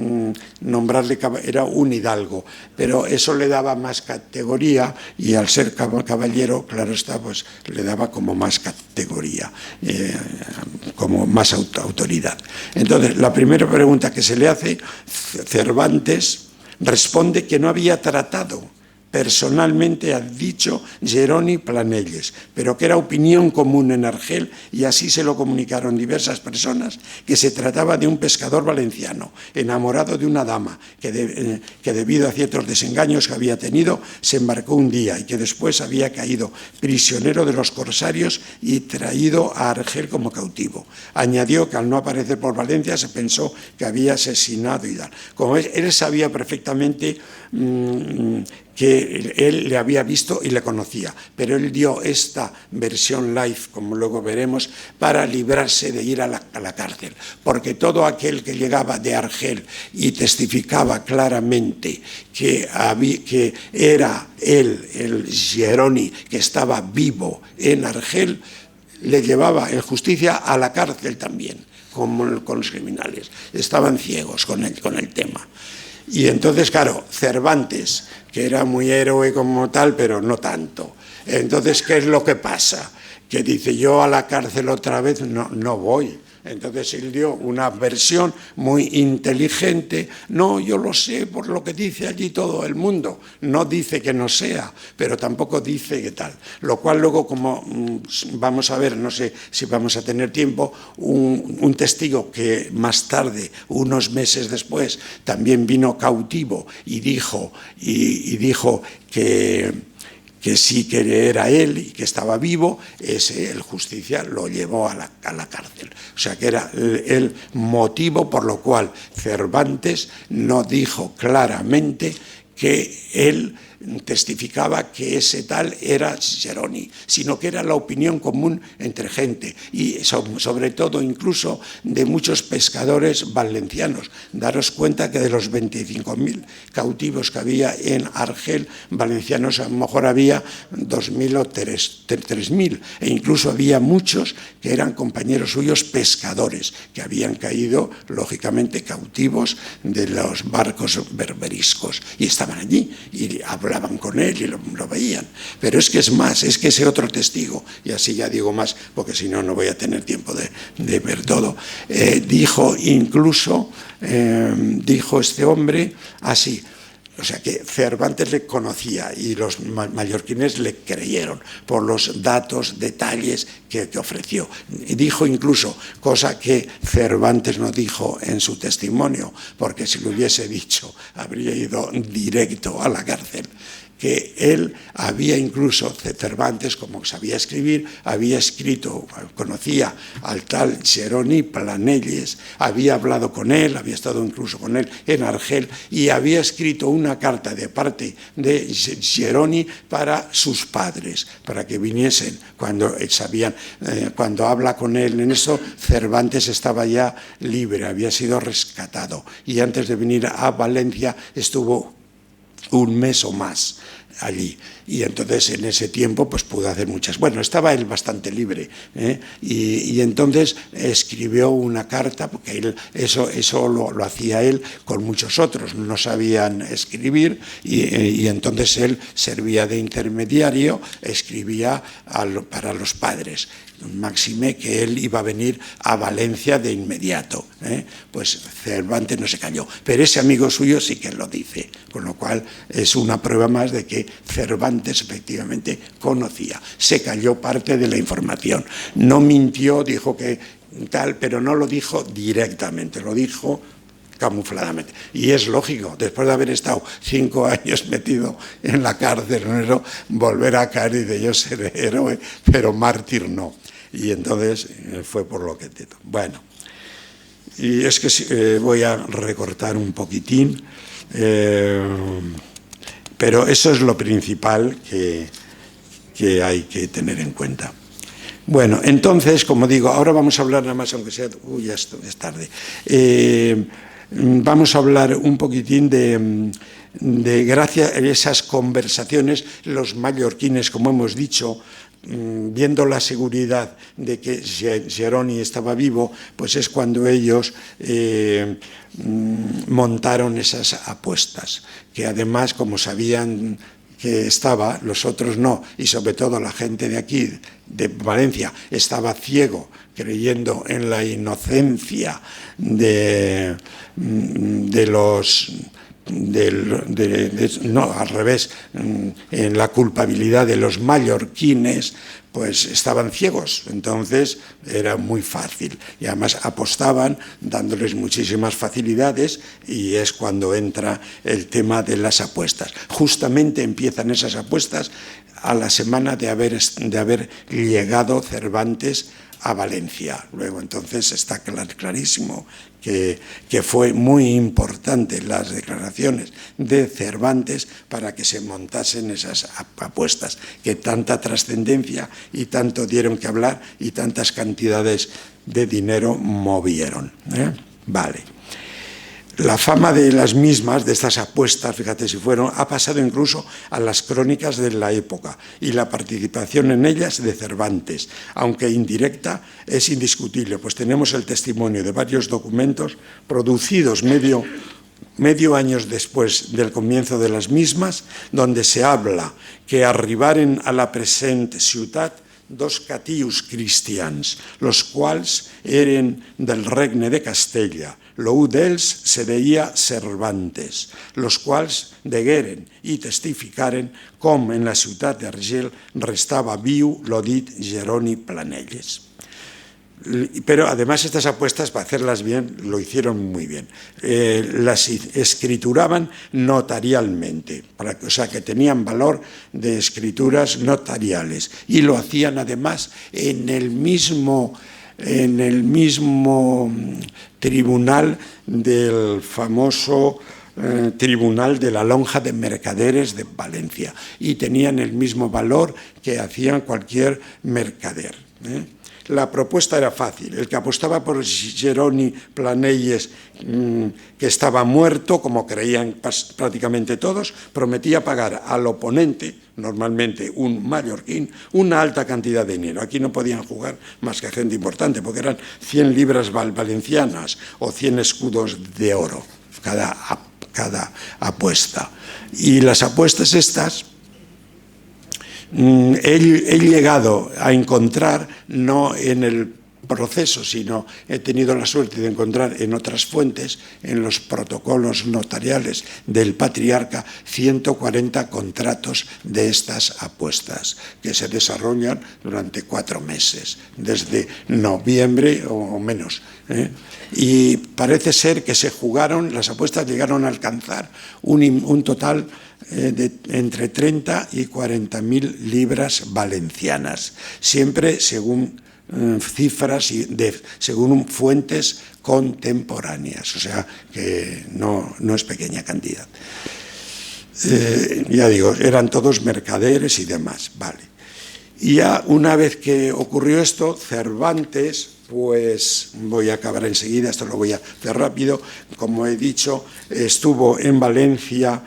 nombrarle era un hidalgo. Pero eso le daba más categoría y al ser caballero, claro está, pues le daba como más categoría, como más autoridad. Entonces, la primera pregunta que se le hace, Cervantes responde que no había tratado personalmente, ha dicho Jeroni Planelles, pero que era opinión común en Argel, y así se lo comunicaron diversas personas, que se trataba de un pescador valenciano, enamorado de una dama, que debido a ciertos desengaños que había tenido, se embarcó un día y que después había caído prisionero de los corsarios y traído a Argel como cautivo. Añadió que al no aparecer por Valencia se pensó que había asesinado y tal. Como él sabía perfectamente que él le había visto y le conocía, pero él dio esta versión live, como luego veremos, para librarse de ir a la cárcel, porque todo aquel que llegaba de Argel y testificaba claramente que era él, el Jeroni, que estaba vivo en Argel, le llevaba en justicia a la cárcel también, como con los criminales. Estaban ciegos con el tema. Y entonces, claro, Cervantes, que era muy héroe como tal, pero no tanto. Entonces, ¿qué es lo que pasa? Que dice, yo a la cárcel otra vez no voy. Entonces él dio una versión muy inteligente. No, yo lo sé por lo que dice allí todo el mundo. No dice que no sea, pero tampoco dice que tal. Lo cual luego, como vamos a ver, no sé si vamos a tener tiempo, un testigo que más tarde, unos meses después, también vino cautivo y dijo que sí que era él y que estaba vivo, el justicia lo llevó a la cárcel. O sea que era el motivo por lo cual Cervantes no dijo claramente que él testificaba que ese tal era Jeroni, sino que era la opinión común entre gente y sobre todo incluso de muchos pescadores valencianos. Daros cuenta que de los 25.000 cautivos que había en Argel, valencianos a lo mejor había 2.000 o 3.000, e incluso había muchos que eran compañeros suyos pescadores, que habían caído lógicamente cautivos de los barcos berberiscos y estaban allí y hablaban con él y lo veían. Pero es que es más, es que ese otro testigo, y así ya digo más, porque si no, no voy a tener tiempo de ver todo, dijo este hombre así. O sea que Cervantes le conocía y los mallorquines le creyeron por los datos, detalles que ofreció. Y dijo incluso, cosa que Cervantes no dijo en su testimonio, porque si lo hubiese dicho habría ido directo a la cárcel, que él había incluso, Cervantes, como sabía escribir, había escrito, conocía al tal Jeroni Planelles, había hablado con él, había estado incluso con él en Argel y había escrito una carta de parte de Jeroni para sus padres, para que viniesen cuando sabían, cuando habla con él en eso, Cervantes estaba ya libre, había sido rescatado y antes de venir a Valencia estuvo un mes o más allí, y entonces en ese tiempo pues pudo hacer muchas. Bueno, estaba él bastante libre, y entonces escribió una carta, porque él, eso lo hacía él con muchos otros, no sabían escribir, y entonces él servía de intermediario, escribía para los padres. Máxime que él iba a venir a Valencia de inmediato, pues Cervantes no se calló, pero ese amigo suyo sí que lo dice, con lo cual es una prueba más de que Cervantes efectivamente conocía, se calló parte de la información, no mintió, dijo que tal, pero no lo dijo directamente, lo dijo camufladamente. Y es lógico, después de haber estado 5 años metido en la cárcel, volver a caer y de yo ser héroe, pero mártir no. Y entonces fue por lo que... Bueno, y es que voy a recortar un poquitín, pero eso es lo principal que hay que tener en cuenta. Bueno, entonces, como digo, ahora vamos a hablar nada más, aunque sea... Uy, ya es tarde. vamos a hablar un poquitín de gracias a esas conversaciones, los mallorquines, como hemos dicho, viendo la seguridad de que Jeroni estaba vivo, pues es cuando ellos montaron esas apuestas, que además, como sabían que estaba, los otros no, y sobre todo la gente de aquí, de Valencia, estaba ciego, creyendo en la inocencia de los... no, al revés, en la culpabilidad de los mallorquines, pues estaban ciegos, entonces era muy fácil y además apostaban dándoles muchísimas facilidades, y es cuando entra el tema de las apuestas. Justamente empiezan esas apuestas a la semana de haber llegado Cervantes a Valencia. Luego entonces está clarísimo que fue muy importante las declaraciones de Cervantes para que se montasen esas apuestas, que tanta trascendencia y tanto dieron que hablar y tantas cantidades de dinero movieron. Vale. La fama de las mismas, de estas apuestas, fíjate si fueron, ha pasado incluso a las crónicas de la época, y la participación en ellas de Cervantes, aunque indirecta, es indiscutible, pues tenemos el testimonio de varios documentos producidos medio años después del comienzo de las mismas, donde se habla que arribaren a la present ciutat dos catius cristians, los quals eren del regne de Castella. L'un d'ells se deia Cervantes, los quals degueren i testificaren com en la ciutat d'Argel restava viu lo dit Jeroni Planelles. Pero además estas apuestas, para hacerlas bien, lo hicieron muy bien. Las escrituraban notarialmente, o sea que tenían valor de escrituras notariales, y lo hacían además en el mismo tribunal del famoso Tribunal de la Lonja de Mercaderes de Valencia, y tenían el mismo valor que hacían cualquier mercader. La propuesta era fácil. El que apostaba por Jeroni Planelles, que estaba muerto, como creían prácticamente todos, prometía pagar al oponente, normalmente un mallorquín, una alta cantidad de dinero. Aquí no podían jugar más que gente importante, porque eran 100 libras valencianas o 100 escudos de oro cada apuesta. Y las apuestas estas he llegado a encontrar, no en el proceso, sino he tenido la suerte de encontrar en otras fuentes, en los protocolos notariales del patriarca, 140 contratos de estas apuestas, que se desarrollan durante 4 meses, desde noviembre o menos. Y parece ser que se jugaron, las apuestas llegaron a alcanzar un total de entre 30 y 40.000 libras valencianas, siempre según cifras y según fuentes contemporáneas, o sea que no es pequeña cantidad. Ya digo, eran todos mercaderes y demás, vale. Y ya una vez que ocurrió esto, Cervantes, pues voy a acabar enseguida, esto lo voy a hacer rápido, como he dicho, estuvo en Valencia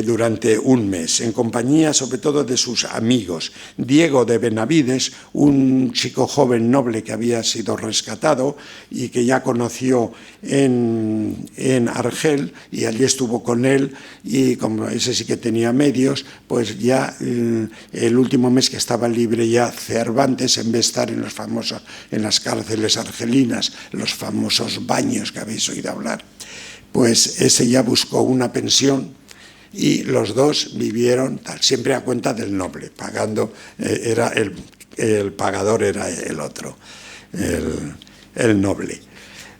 durante un mes, en compañía sobre todo de sus amigos. Diego de Benavides, un chico joven noble que había sido rescatado y que ya conoció en Argel, y allí estuvo con él, y como ese sí que tenía medios, pues ya el último mes que estaba libre ya Cervantes, en vez de estar en las cárceles argelinas, los famosos baños que habéis oído hablar, pues ese ya buscó una pensión, y los dos vivieron siempre a cuenta del noble, pagando, era el pagador era el otro, el noble.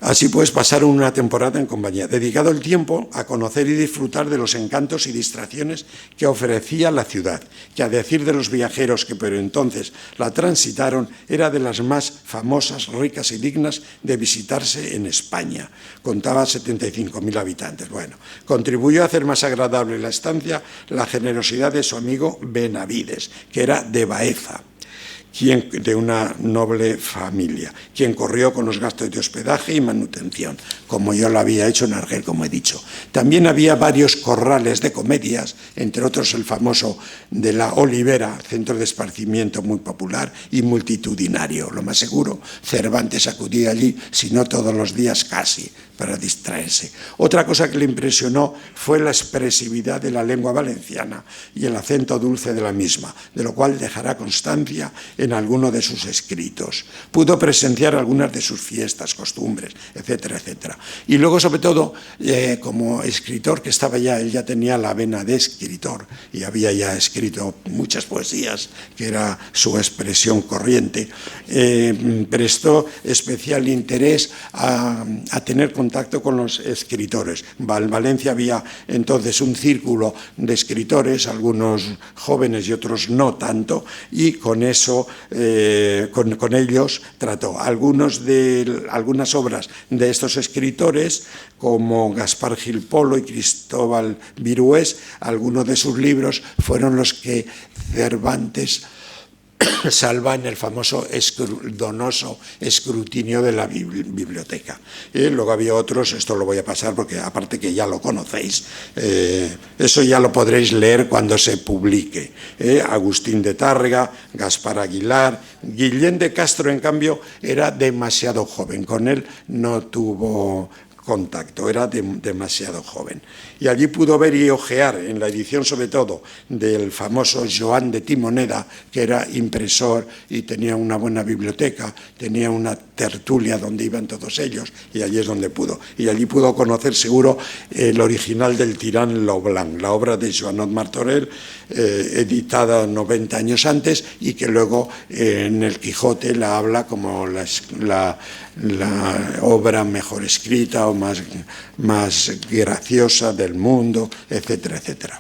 Así pues pasaron una temporada en compañía, dedicado el tiempo a conocer y disfrutar de los encantos y distracciones que ofrecía la ciudad, que a decir de los viajeros que por entonces la transitaron, era de las más famosas, ricas y dignas de visitarse en España. Contaba 75.000 habitantes. Bueno, contribuyó a hacer más agradable la estancia la generosidad de su amigo Benavides, que era de Baeza, de una noble familia, quien corrió con los gastos de hospedaje y manutención, como yo lo había hecho en Argel, como he dicho. También había varios corrales de comedias, entre otros el famoso de la Olivera, centro de esparcimiento muy popular y multitudinario. Lo más seguro, Cervantes acudía allí, si no todos los días casi, para distraerse. Otra cosa que le impresionó fue la expresividad de la lengua valenciana y el acento dulce de la misma, de lo cual dejará constancia en alguno de sus escritos. Pudo presenciar algunas de sus fiestas, costumbres, etcétera, etcétera. Y luego, sobre todo, como escritor, que estaba ya, él ya tenía la vena de escritor y había ya escrito muchas poesías, que era su expresión corriente, prestó especial interés a tener contacto con los escritores. En Valencia había entonces un círculo de escritores, algunos jóvenes y otros no tanto, y con eso, con ellos trató. Algunas obras de estos escritores, como Gaspar Gil Polo y Cristóbal Virués, algunos de sus libros fueron los que Cervantes salva en el famoso donoso escrutinio de la biblioteca. Luego había otros, esto lo voy a pasar porque aparte que ya lo conocéis, eso ya lo podréis leer cuando se publique. Agustín de Tárrega, Gaspar Aguilar, Guillén de Castro, en cambio, era demasiado joven, con él no tuvo contacto, era demasiado joven. Y allí pudo ver y ojear, en la edición sobre todo del famoso Joan de Timoneda, que era impresor y tenía una buena biblioteca, tenía una tertulia donde iban todos ellos, y allí es donde pudo. Y allí pudo conocer seguro el original del Tirán lo Blanc, la obra de Joanot Martorell, editada 90 años antes, y que luego en el Quijote la habla como la obra mejor escrita o más graciosa del mundo, etcétera, etcétera.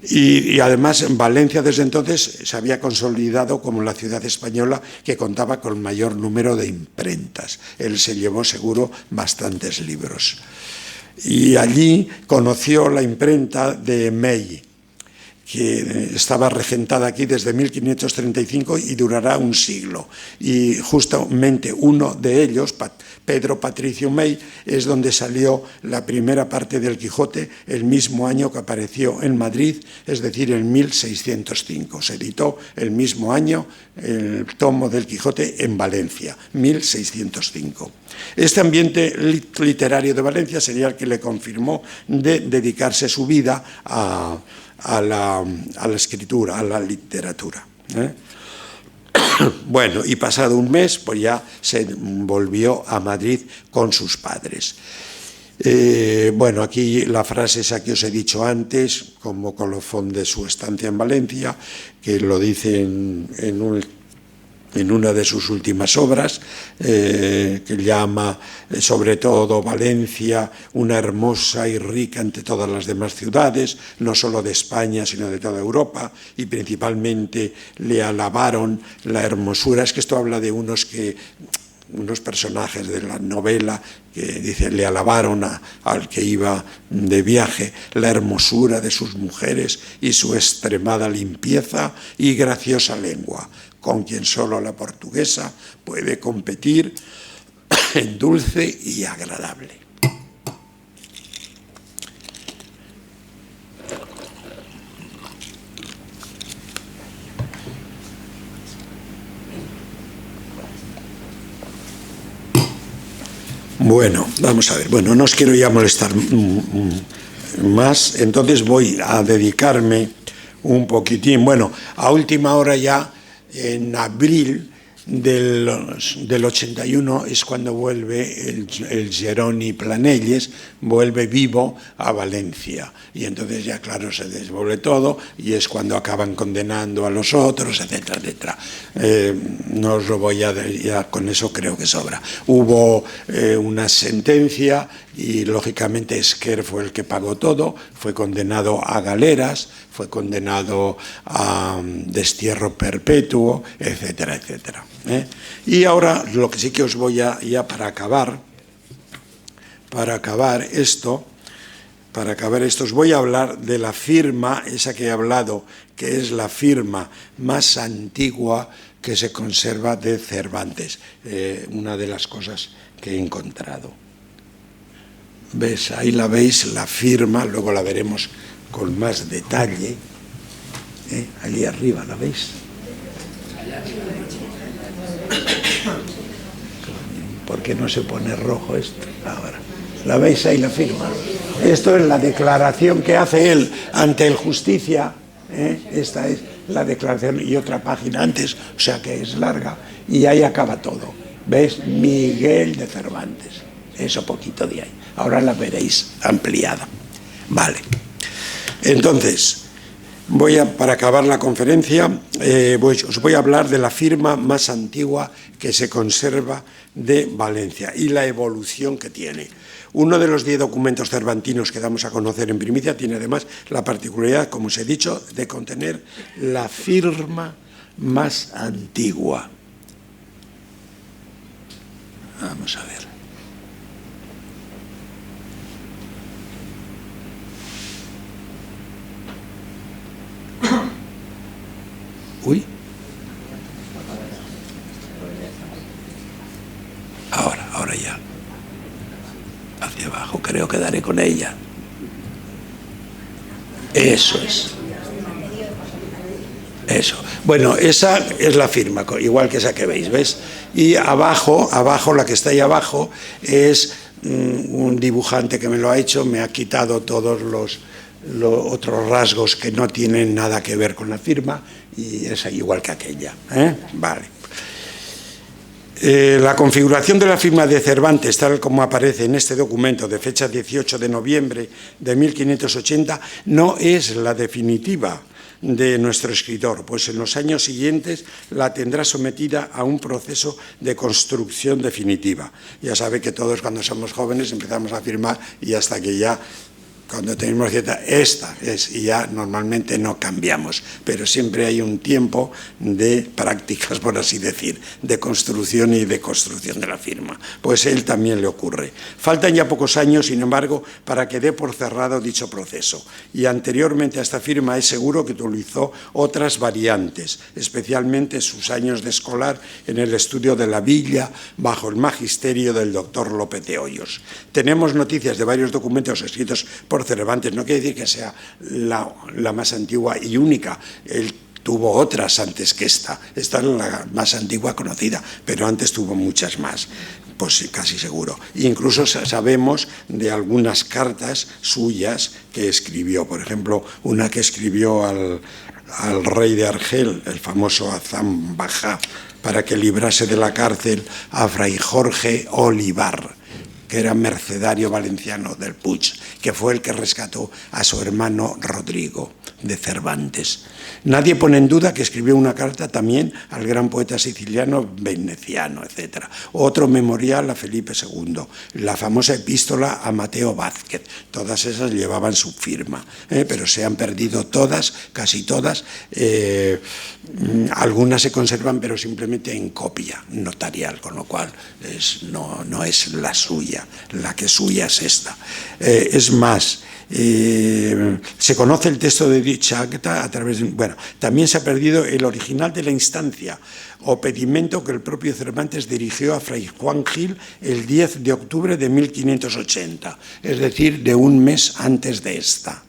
Y además Valencia desde entonces se había consolidado como la ciudad española que contaba con mayor número de imprentas. Él se llevó seguro bastantes libros. Y allí conoció la imprenta de May, que estaba regentada aquí desde 1535 y durará un siglo. Y justamente uno de ellos, Pedro Patricio May, es donde salió la primera parte del Quijote el mismo año que apareció en Madrid, es decir, en 1605. Se editó el mismo año el tomo del Quijote en Valencia, 1605. Este ambiente literario de Valencia sería el que le confirmó de dedicarse su vida a la escritura, a la literatura. Bueno, y pasado un mes, pues ya se volvió a Madrid con sus padres. Bueno, aquí la frase esa que os he dicho antes, como colofón de su estancia en Valencia, que lo dice en una de sus últimas obras, que llama sobre todo Valencia una hermosa y rica entre todas las demás ciudades, no solo de España, sino de toda Europa, y principalmente le alabaron la hermosura. Es que esto habla de unos personajes de la novela que dice, le alabaron al que iba de viaje la hermosura de sus mujeres y su extremada limpieza y graciosa lengua, con quien solo la portuguesa puede competir en dulce y agradable. Bueno, vamos a ver. Bueno, no os quiero ya molestar más, entonces voy a dedicarme un poquitín, bueno, a última hora ya, en abril del 81 es cuando vuelve el Jeroni Planelles, vuelve vivo a Valencia, y entonces ya claro se desvuelve todo y es cuando acaban condenando a los otros, etcétera, etcétera. No os lo voy a decir, ya con eso creo que sobra. Hubo una sentencia y lógicamente Esquer fue el que pagó todo, fue condenado a galeras, fue condenado a destierro perpetuo, etcétera, etcétera. Y ahora lo que sí que os voy a, ya para acabar esto, os voy a hablar de la firma, esa que he hablado, que es la firma más antigua que se conserva de Cervantes, una de las cosas que he encontrado. ¿Ves? Ahí la veis, la firma, luego la veremos con más detalle. Allí arriba, ¿la veis? ¿Por qué no se pone rojo esto ahora? ¿La veis ahí la firma? Esto es la declaración que hace él ante el Justicia. Esta es la declaración y otra página antes, o sea que es larga, y ahí acaba todo. ¿Ves? Miguel de Cervantes. Eso poquito de ahí. Ahora la veréis ampliada. Vale. Entonces, para acabar la conferencia, os voy a hablar de la firma más antigua que se conserva de Valencia y la evolución que tiene. Uno de los 10 documentos cervantinos que damos a conocer en primicia tiene además la particularidad, como os he dicho, de contener la firma más antigua. Vamos a ver. Uy. Ahora ya. Hacia abajo, creo que daré con ella. Eso es. Eso. Bueno, esa es la firma, igual que esa que veis, ¿ves? Y abajo, la que está ahí abajo, es un dibujante que me lo ha hecho, me ha quitado todos los otros rasgos que no tienen nada que ver con la firma, y es igual que aquella. Vale. La configuración de la firma de Cervantes, tal como aparece en este documento de fecha 18 de noviembre de 1580, no es la definitiva de nuestro escritor, pues en los años siguientes la tendrá sometida a un proceso de construcción definitiva. Ya sabe que todos cuando somos jóvenes empezamos a firmar y hasta que ya, cuando tenemos esta es, y ya normalmente no cambiamos, pero siempre hay un tiempo de prácticas, por así decir, de construcción y de construcción de la firma. Pues a él también le ocurre. Faltan ya pocos años, sin embargo, para que dé por cerrado dicho proceso. Y anteriormente a esta firma es seguro que utilizó otras variantes, especialmente sus años de escolar en el estudio de la Villa, bajo el magisterio del doctor López de Hoyos. Tenemos noticias de varios documentos escritos por Cervantes, no quiere decir que sea la más antigua y única. Él tuvo otras antes que esta es la más antigua conocida, pero antes tuvo muchas más, pues sí, casi seguro. Incluso sabemos de algunas cartas suyas que escribió, por ejemplo, una que escribió al rey de Argel, el famoso Azam Bajá, para que librase de la cárcel a Fray Jorge Olivar, que era mercedario valenciano del Puig, que fue el que rescató a su hermano Rodrigo de Cervantes. Nadie pone en duda que escribió una carta también al gran poeta siciliano Veneciano, etc. Otro memorial a Felipe II, la famosa epístola a Mateo Vázquez. Todas esas llevaban su firma, pero se han perdido todas, casi todas. Algunas se conservan, pero simplemente en copia notarial, con lo cual no es la suya. La que suya es esta. Es más, se conoce el texto de dicha acta a través de... Bueno, también se ha perdido el original de la instancia o pedimento que el propio Cervantes dirigió a Fray Juan Gil el 10 de octubre de 1580, es decir, de un mes antes de esta.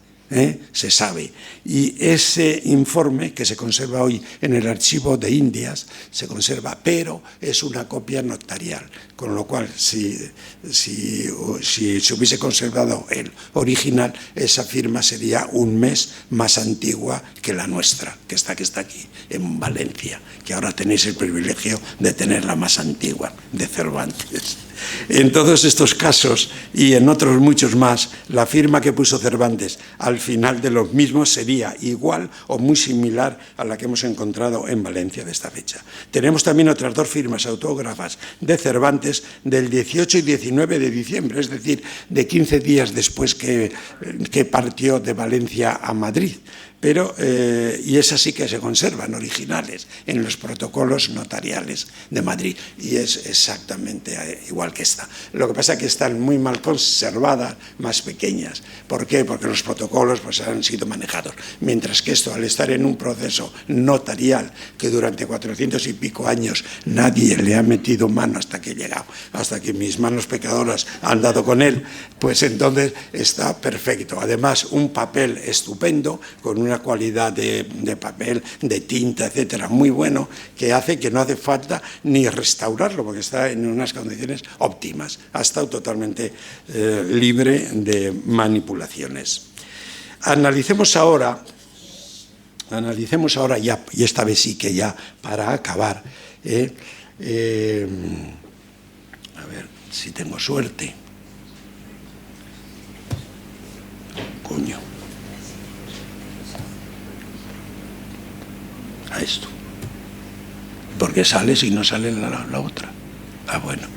Se sabe. Y ese informe que se conserva hoy en el archivo de Indias se conserva, pero es una copia notarial, con lo cual si se hubiese conservado el original, esa firma sería un mes más antigua que la nuestra, que está aquí en Valencia, que ahora tenéis el privilegio de tener la más antigua de Cervantes. En todos estos casos y en otros muchos más, la firma que puso Cervantes al final de los mismos sería igual o muy similar a la que hemos encontrado en Valencia de esta fecha. Tenemos también otras dos firmas autógrafas de Cervantes del 18 y 19 de diciembre, es decir, de 15 días después que partió de Valencia a Madrid. y esas sí que se conservan originales en los protocolos notariales de Madrid, y es exactamente igual que esta. Lo que pasa es que están muy mal conservadas, más pequeñas. ¿Por qué? Porque los protocolos pues, han sido manejados, mientras que esto, al estar en un proceso notarial que durante 400 y pico años nadie le ha metido mano hasta que he llegado, hasta que mis manos pecadoras han dado con él, pues entonces está perfecto. Además, un papel estupendo, con una cualidad de papel, de tinta, etcétera, muy bueno, que hace que no hace falta ni restaurarlo, porque está en unas condiciones óptimas. Ha estado totalmente libre de manipulaciones. Analicemos ahora ya, y esta vez sí que ya para acabar, a ver si tengo suerte. Coño. A esto. ¿Por qué sale si no sale la otra? Ah, bueno.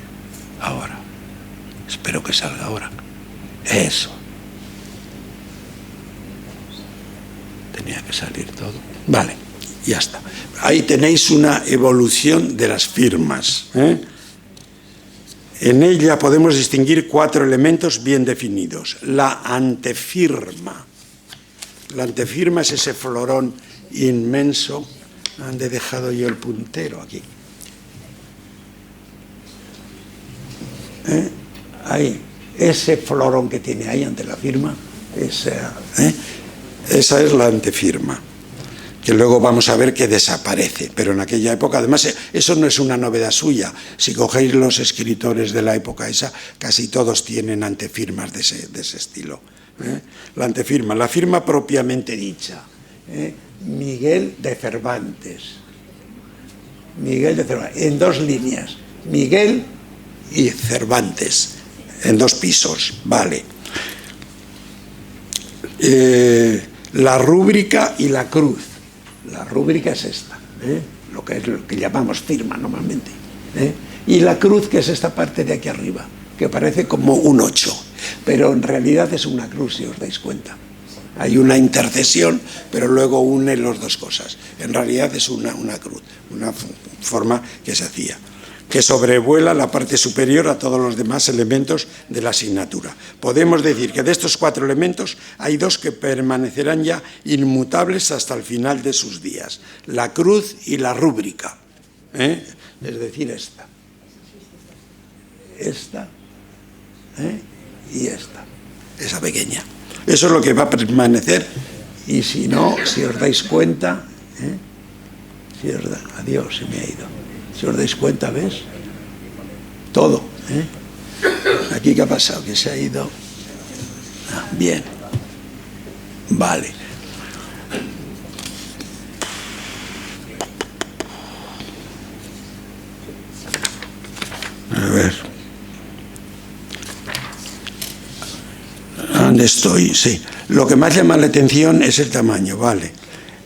Ahora. Espero que salga ahora. Eso. Tenía que salir todo. Vale, ya está. Ahí tenéis una evolución de las firmas, ¿eh? En ella podemos distinguir 4 elementos bien definidos. La antefirma. La antefirma es ese florón inmenso. ¿Dónde he dejado yo el puntero? Aquí. Ahí. Ese florón que tiene ahí ante la firma. Esa es la antefirma, que luego vamos a ver que desaparece, pero en aquella época, además, eso no es una novedad suya. Si cogéis los escritores de la época esa, casi todos tienen antefirmas de ese estilo. La antefirma, la firma propiamente dicha. Miguel de Cervantes. Miguel de Cervantes, en 2 líneas. Miguel y Cervantes, en 2 pisos, vale. La rúbrica y la cruz. La rúbrica es esta, lo que llamamos firma normalmente. Y la cruz, que es esta parte de aquí arriba, que parece como un 8, pero en realidad es una cruz, si os dais cuenta. Hay una intercesión, pero luego une las 2 cosas. En realidad es una cruz, una forma que se hacía, que sobrevuela la parte superior a todos los demás elementos de la asignatura. Podemos decir que de estos 4 elementos hay 2 que permanecerán ya inmutables hasta el final de sus días: la cruz y la rúbrica. Es decir, esta y esta, esa pequeña. Eso es lo que va a permanecer, y si no, si os dais cuenta, adiós, se me ha ido. Si os dais cuenta, ¿ves? Todo. ¿Aquí qué ha pasado? Que se ha ido. Bien. Vale. A ver. ¿Dónde estoy? Sí. Lo que más llama la atención es el tamaño, vale.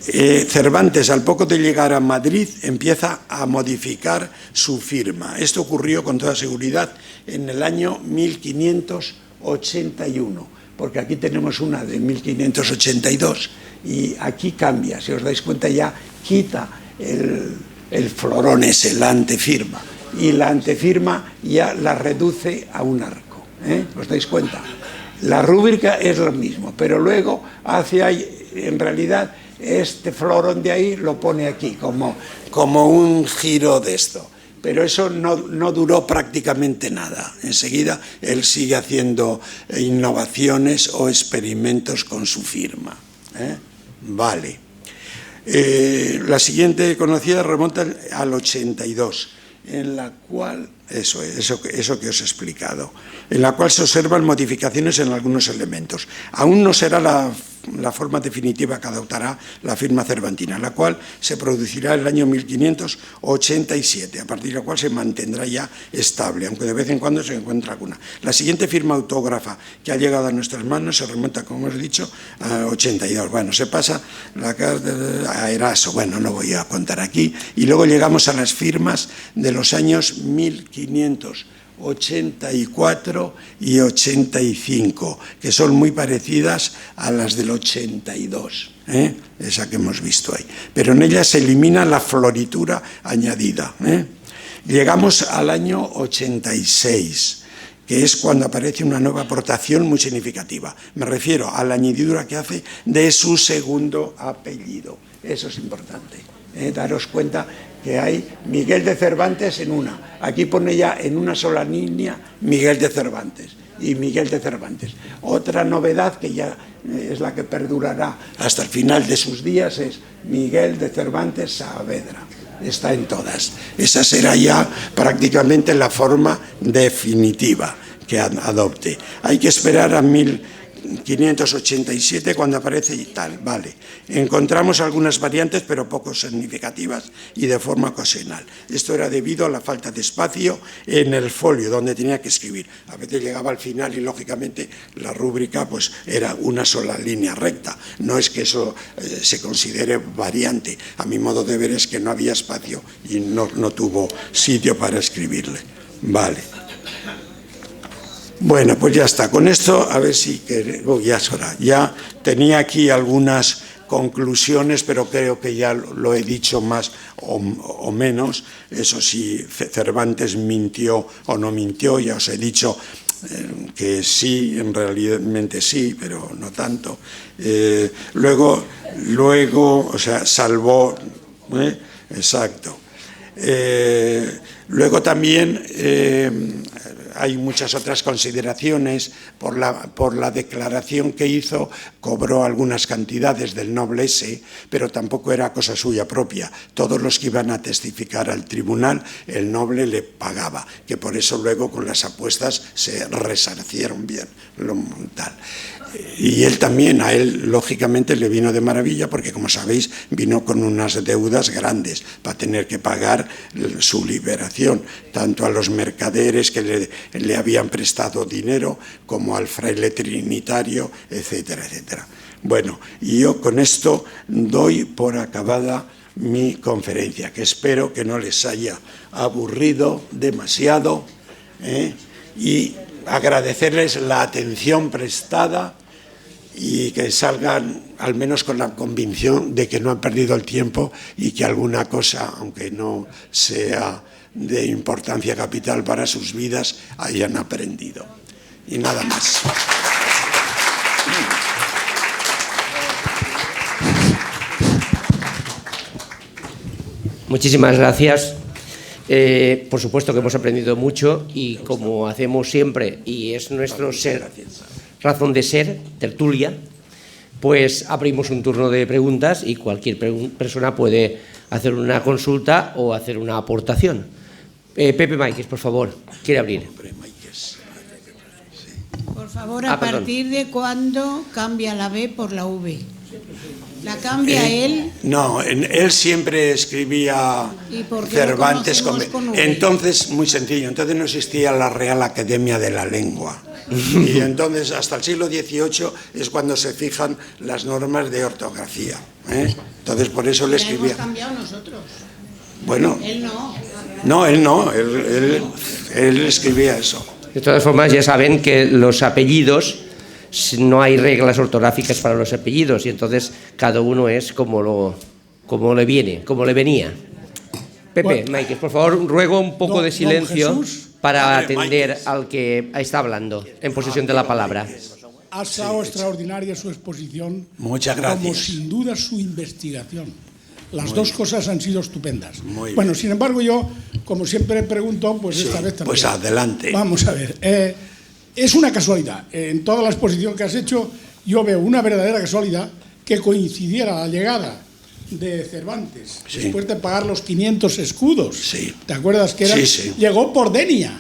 Cervantes, al poco de llegar a Madrid, empieza a modificar su firma. Esto ocurrió con toda seguridad en el año 1581, porque aquí tenemos una de 1582 y aquí cambia. Si os dais cuenta, ya quita el florón ese, la antefirma, y la antefirma ya la reduce a un arco. ¿Os dais cuenta? La rúbrica es lo mismo, pero luego hace ahí, en realidad, este florón de ahí lo pone aquí, como un giro de esto. Pero eso no duró prácticamente nada. Enseguida él sigue haciendo innovaciones o experimentos con su firma. Vale. La siguiente conocida remonta al 82, en la cual, eso que os he explicado, en la cual se observan modificaciones en algunos elementos. Aún no será la forma definitiva que adoptará la firma cervantina, la cual se producirá en el año 1587, a partir de la cual se mantendrá ya estable, aunque de vez en cuando se encuentra alguna. La siguiente firma autógrafa que ha llegado a nuestras manos se remonta, como os he dicho, a 82. Bueno, se pasa a Eraso, bueno, no voy a contar aquí, y luego llegamos a las firmas de los años 1584 y 85, que son muy parecidas a las del 82. esa que hemos visto ahí. Pero en ella se elimina la floritura añadida. Llegamos al año 86, que es cuando aparece una nueva aportación muy significativa. Me refiero a la añadidura que hace de su segundo apellido. Eso es importante. Daros cuenta que hay Miguel de Cervantes en una. Aquí pone ya en una sola línea Miguel de Cervantes y Miguel de Cervantes. Otra novedad que ya es la que perdurará hasta el final de sus días es Miguel de Cervantes Saavedra. Está en todas. Esa será ya prácticamente la forma definitiva que adopte. Hay que esperar a 1587 cuando aparece y tal, vale. Encontramos algunas variantes pero poco significativas y de forma ocasional. Esto era debido a la falta de espacio en el folio donde tenía que escribir. A veces llegaba al final y lógicamente la rúbrica pues era una sola línea recta. No es que eso se considere variante. A mi modo de ver es que no había espacio y no tuvo sitio para escribirle. Vale. Bueno, pues ya está. Con esto, a ver si... ya es hora. Ya tenía aquí algunas conclusiones, pero creo que ya lo he dicho más o menos. Eso sí, Cervantes mintió o no mintió, ya os he dicho que sí, en realidad sí, pero no tanto. Luego, o sea, salvó... exacto. Luego también... hay muchas otras consideraciones. Por la declaración que hizo, cobró algunas cantidades del noblesse, pero tampoco era cosa suya propia. Todos los que iban a testificar al tribunal, el noble le pagaba, que por eso luego con las apuestas se resarcieron bien. Tal. Y él también, a él lógicamente le vino de maravilla porque, como sabéis, vino con unas deudas grandes para tener que pagar su liberación, tanto a los mercaderes que le habían prestado dinero como al fraile trinitario, etcétera, etcétera. Bueno, y yo con esto doy por acabada mi conferencia, que espero que no les haya aburrido demasiado, y agradecerles la atención prestada y que salgan al menos con la convicción de que no han perdido el tiempo y que alguna cosa, aunque no sea de importancia capital para sus vidas, hayan aprendido. Y nada más. Muchísimas gracias. Por supuesto que hemos aprendido mucho y, como hacemos siempre, y es nuestro ser, razón de ser, tertulia, pues abrimos un turno de preguntas y cualquier persona puede hacer una consulta o hacer una aportación. Pepe Máiquez, por favor, quiere abrir. Por favor, ¿a partir de cuándo cambia la B por la V? ¿La cambia él? No, él siempre escribía Cervantes con V. Entonces, muy sencillo, entonces no existía la Real Academia de la Lengua. Y entonces hasta el siglo XVIII es cuando se fijan las normas de ortografía. Entonces por eso le escribía. ¿Hemos cambiado nosotros? Bueno. Él no. No, él no. Él escribía eso. De todas formas, ya saben que los apellidos, no hay reglas ortográficas para los apellidos y entonces cada uno es como le viene, como le venía. Pepe Máiquez, por favor, ruego un poco de silencio para atender al que está hablando, en posesión de la palabra. Ha estado extraordinaria su exposición. Muchas gracias. Como sin duda su investigación. Las dos cosas han sido estupendas. Bueno, sin embargo, yo, como siempre pregunto, pues esta vez también. Pues adelante. Vamos a ver. Es una casualidad. En toda la exposición que has hecho, yo veo una verdadera casualidad que coincidiera la llegada de Cervantes, después de pagar los 500 escudos. Sí. ¿Te acuerdas que era? Sí. Llegó por Denia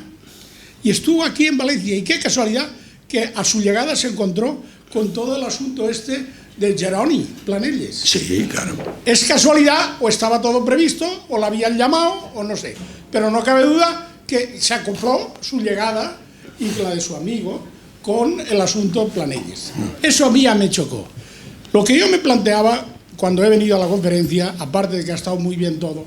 y estuvo aquí en Valencia. Y qué casualidad que a su llegada se encontró con todo el asunto de Jeroni Planelles. Sí, claro. ¿Es casualidad o estaba todo previsto o la habían llamado o no sé? Pero no cabe duda que se acopló su llegada y la de su amigo con el asunto Planelles. Eso a mí ya me chocó. Lo que yo me planteaba cuando he venido a la conferencia, aparte de que ha estado muy bien todo,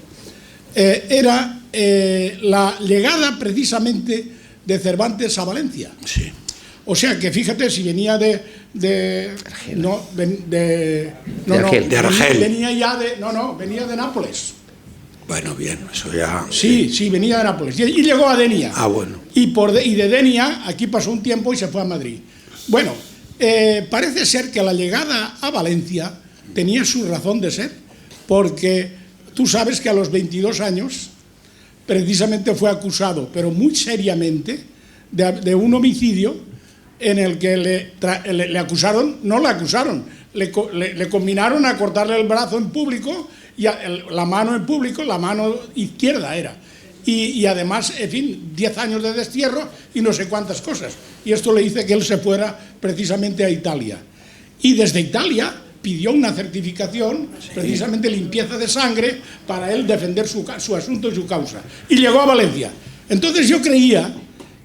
era la llegada precisamente de Cervantes a Valencia. Sí. O sea que fíjate, si venía de de Argel. Venía de Nápoles. Bueno, bien, eso ya... Sí, venía de Nápoles. Y llegó a Denia. Ah, bueno. Y de Denia, aquí pasó un tiempo y se fue a Madrid. Bueno, parece ser que la llegada a Valencia tenía su razón de ser, porque tú sabes que a los 22 años precisamente fue acusado, pero muy seriamente, de un homicidio en el que le acusaron, no le acusaron, le combinaron a cortarle el brazo en público y la mano en público, la mano izquierda era. Y además, en fin, 10 años de destierro y no sé cuántas cosas. Y esto le hizo que él se fuera precisamente a Italia. Y desde Italia pidió una certificación, precisamente limpieza de sangre, para él defender su asunto y su causa. Y llegó a Valencia. Entonces yo creía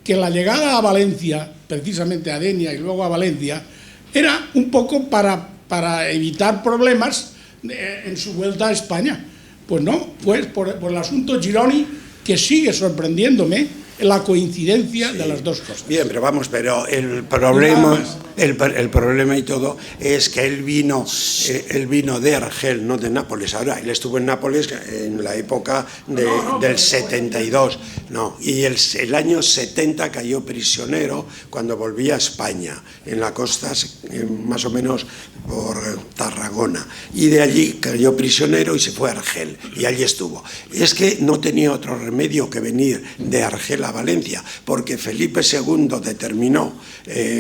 que la llegada a Valencia, precisamente a Denia y luego a Valencia, era un poco para evitar problemas en su vuelta a España. Pues no, pues por el asunto Gironi, que sigue sorprendiéndome la coincidencia de las dos cosas. Bien, pero el problema y todo es que él vino de Argel, no de Nápoles. Ahora, él estuvo en Nápoles en la época del 72, y el año 70 cayó prisionero cuando volvía a España, en la costa, más o menos por Tarragona, y de allí cayó prisionero y se fue a Argel, y allí estuvo. Es que no tenía otro remedio que venir de Argel a Valencia, porque Felipe II determinó,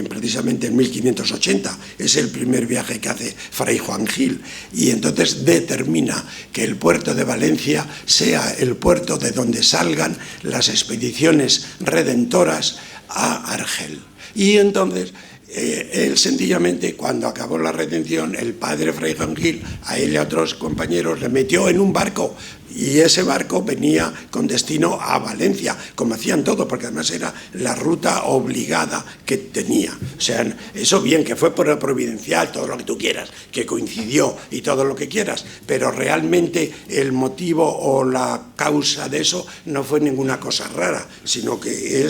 precisamente en 1580, es el primer viaje que hace Fray Juan Gil, y entonces determina que el puerto de Valencia sea el puerto de donde salgan las expediciones redentoras a Argel. Y entonces él sencillamente, cuando acabó la redención, el padre Fray Juan Gil, a él y a otros compañeros, le metió en un barco, y ese barco venía con destino a Valencia, como hacían todo, porque además era la ruta obligada que tenía. O sea, eso bien, que fue por el providencial, todo lo que tú quieras, que coincidió y todo lo que quieras, pero realmente el motivo o la causa de eso no fue ninguna cosa rara, sino que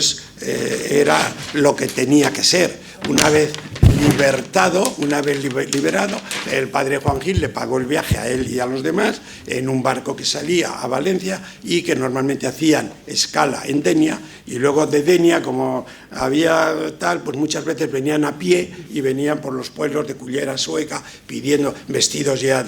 era lo que tenía que ser. Una vez liberado, el padre Juan Gil le pagó el viaje a él y a los demás en un barco que salía a Valencia y que normalmente hacían escala en Denia, y luego de Denia, como había tal, pues muchas veces venían a pie y venían por los pueblos de Cullera Sueca pidiendo, vestidos ya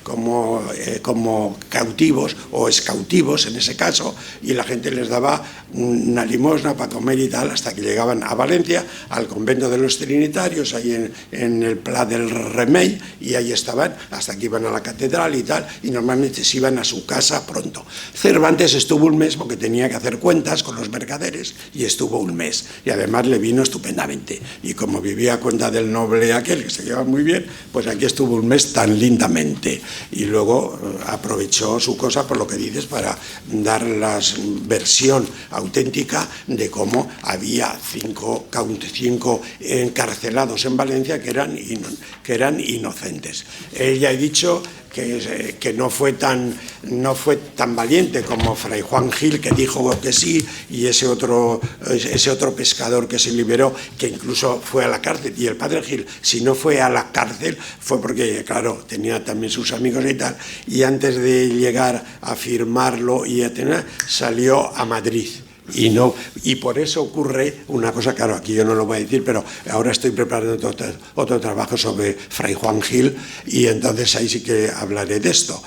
como cautivos o escautivos en ese caso, y la gente les daba una limosna para comer y tal, hasta que llegaban a Valencia, al convento de los Trinitarios, ahí en el Pla del Remei, y ahí estaban hasta que iban a la catedral y tal, y normalmente se iban a su casa pronto. Cervantes estuvo un mes porque tenía que hacer cuentas con los mercaderes, y estuvo un mes, y además le vino estupendamente, y como vivía a cuenta del noble aquel, que se llevaba muy bien, pues aquí estuvo un mes tan lindamente, y luego aprovechó su cosa, por lo que dices, para dar la versión auténtica de cómo había cinco encarcelados en Valencia que eran inocentes. Ya he dicho que no fue tan valiente como Fray Juan Gil, que dijo que sí, y ese otro pescador que se liberó, que incluso fue a la cárcel. Y el padre Gil, si no fue a la cárcel, fue porque, claro, tenía también sus amigos y tal, y antes de llegar a firmarlo salió a Madrid. Y por eso ocurre una cosa, claro, aquí yo no lo voy a decir, pero ahora estoy preparando otro trabajo sobre Fray Juan Gil, y entonces ahí sí que hablaré de esto.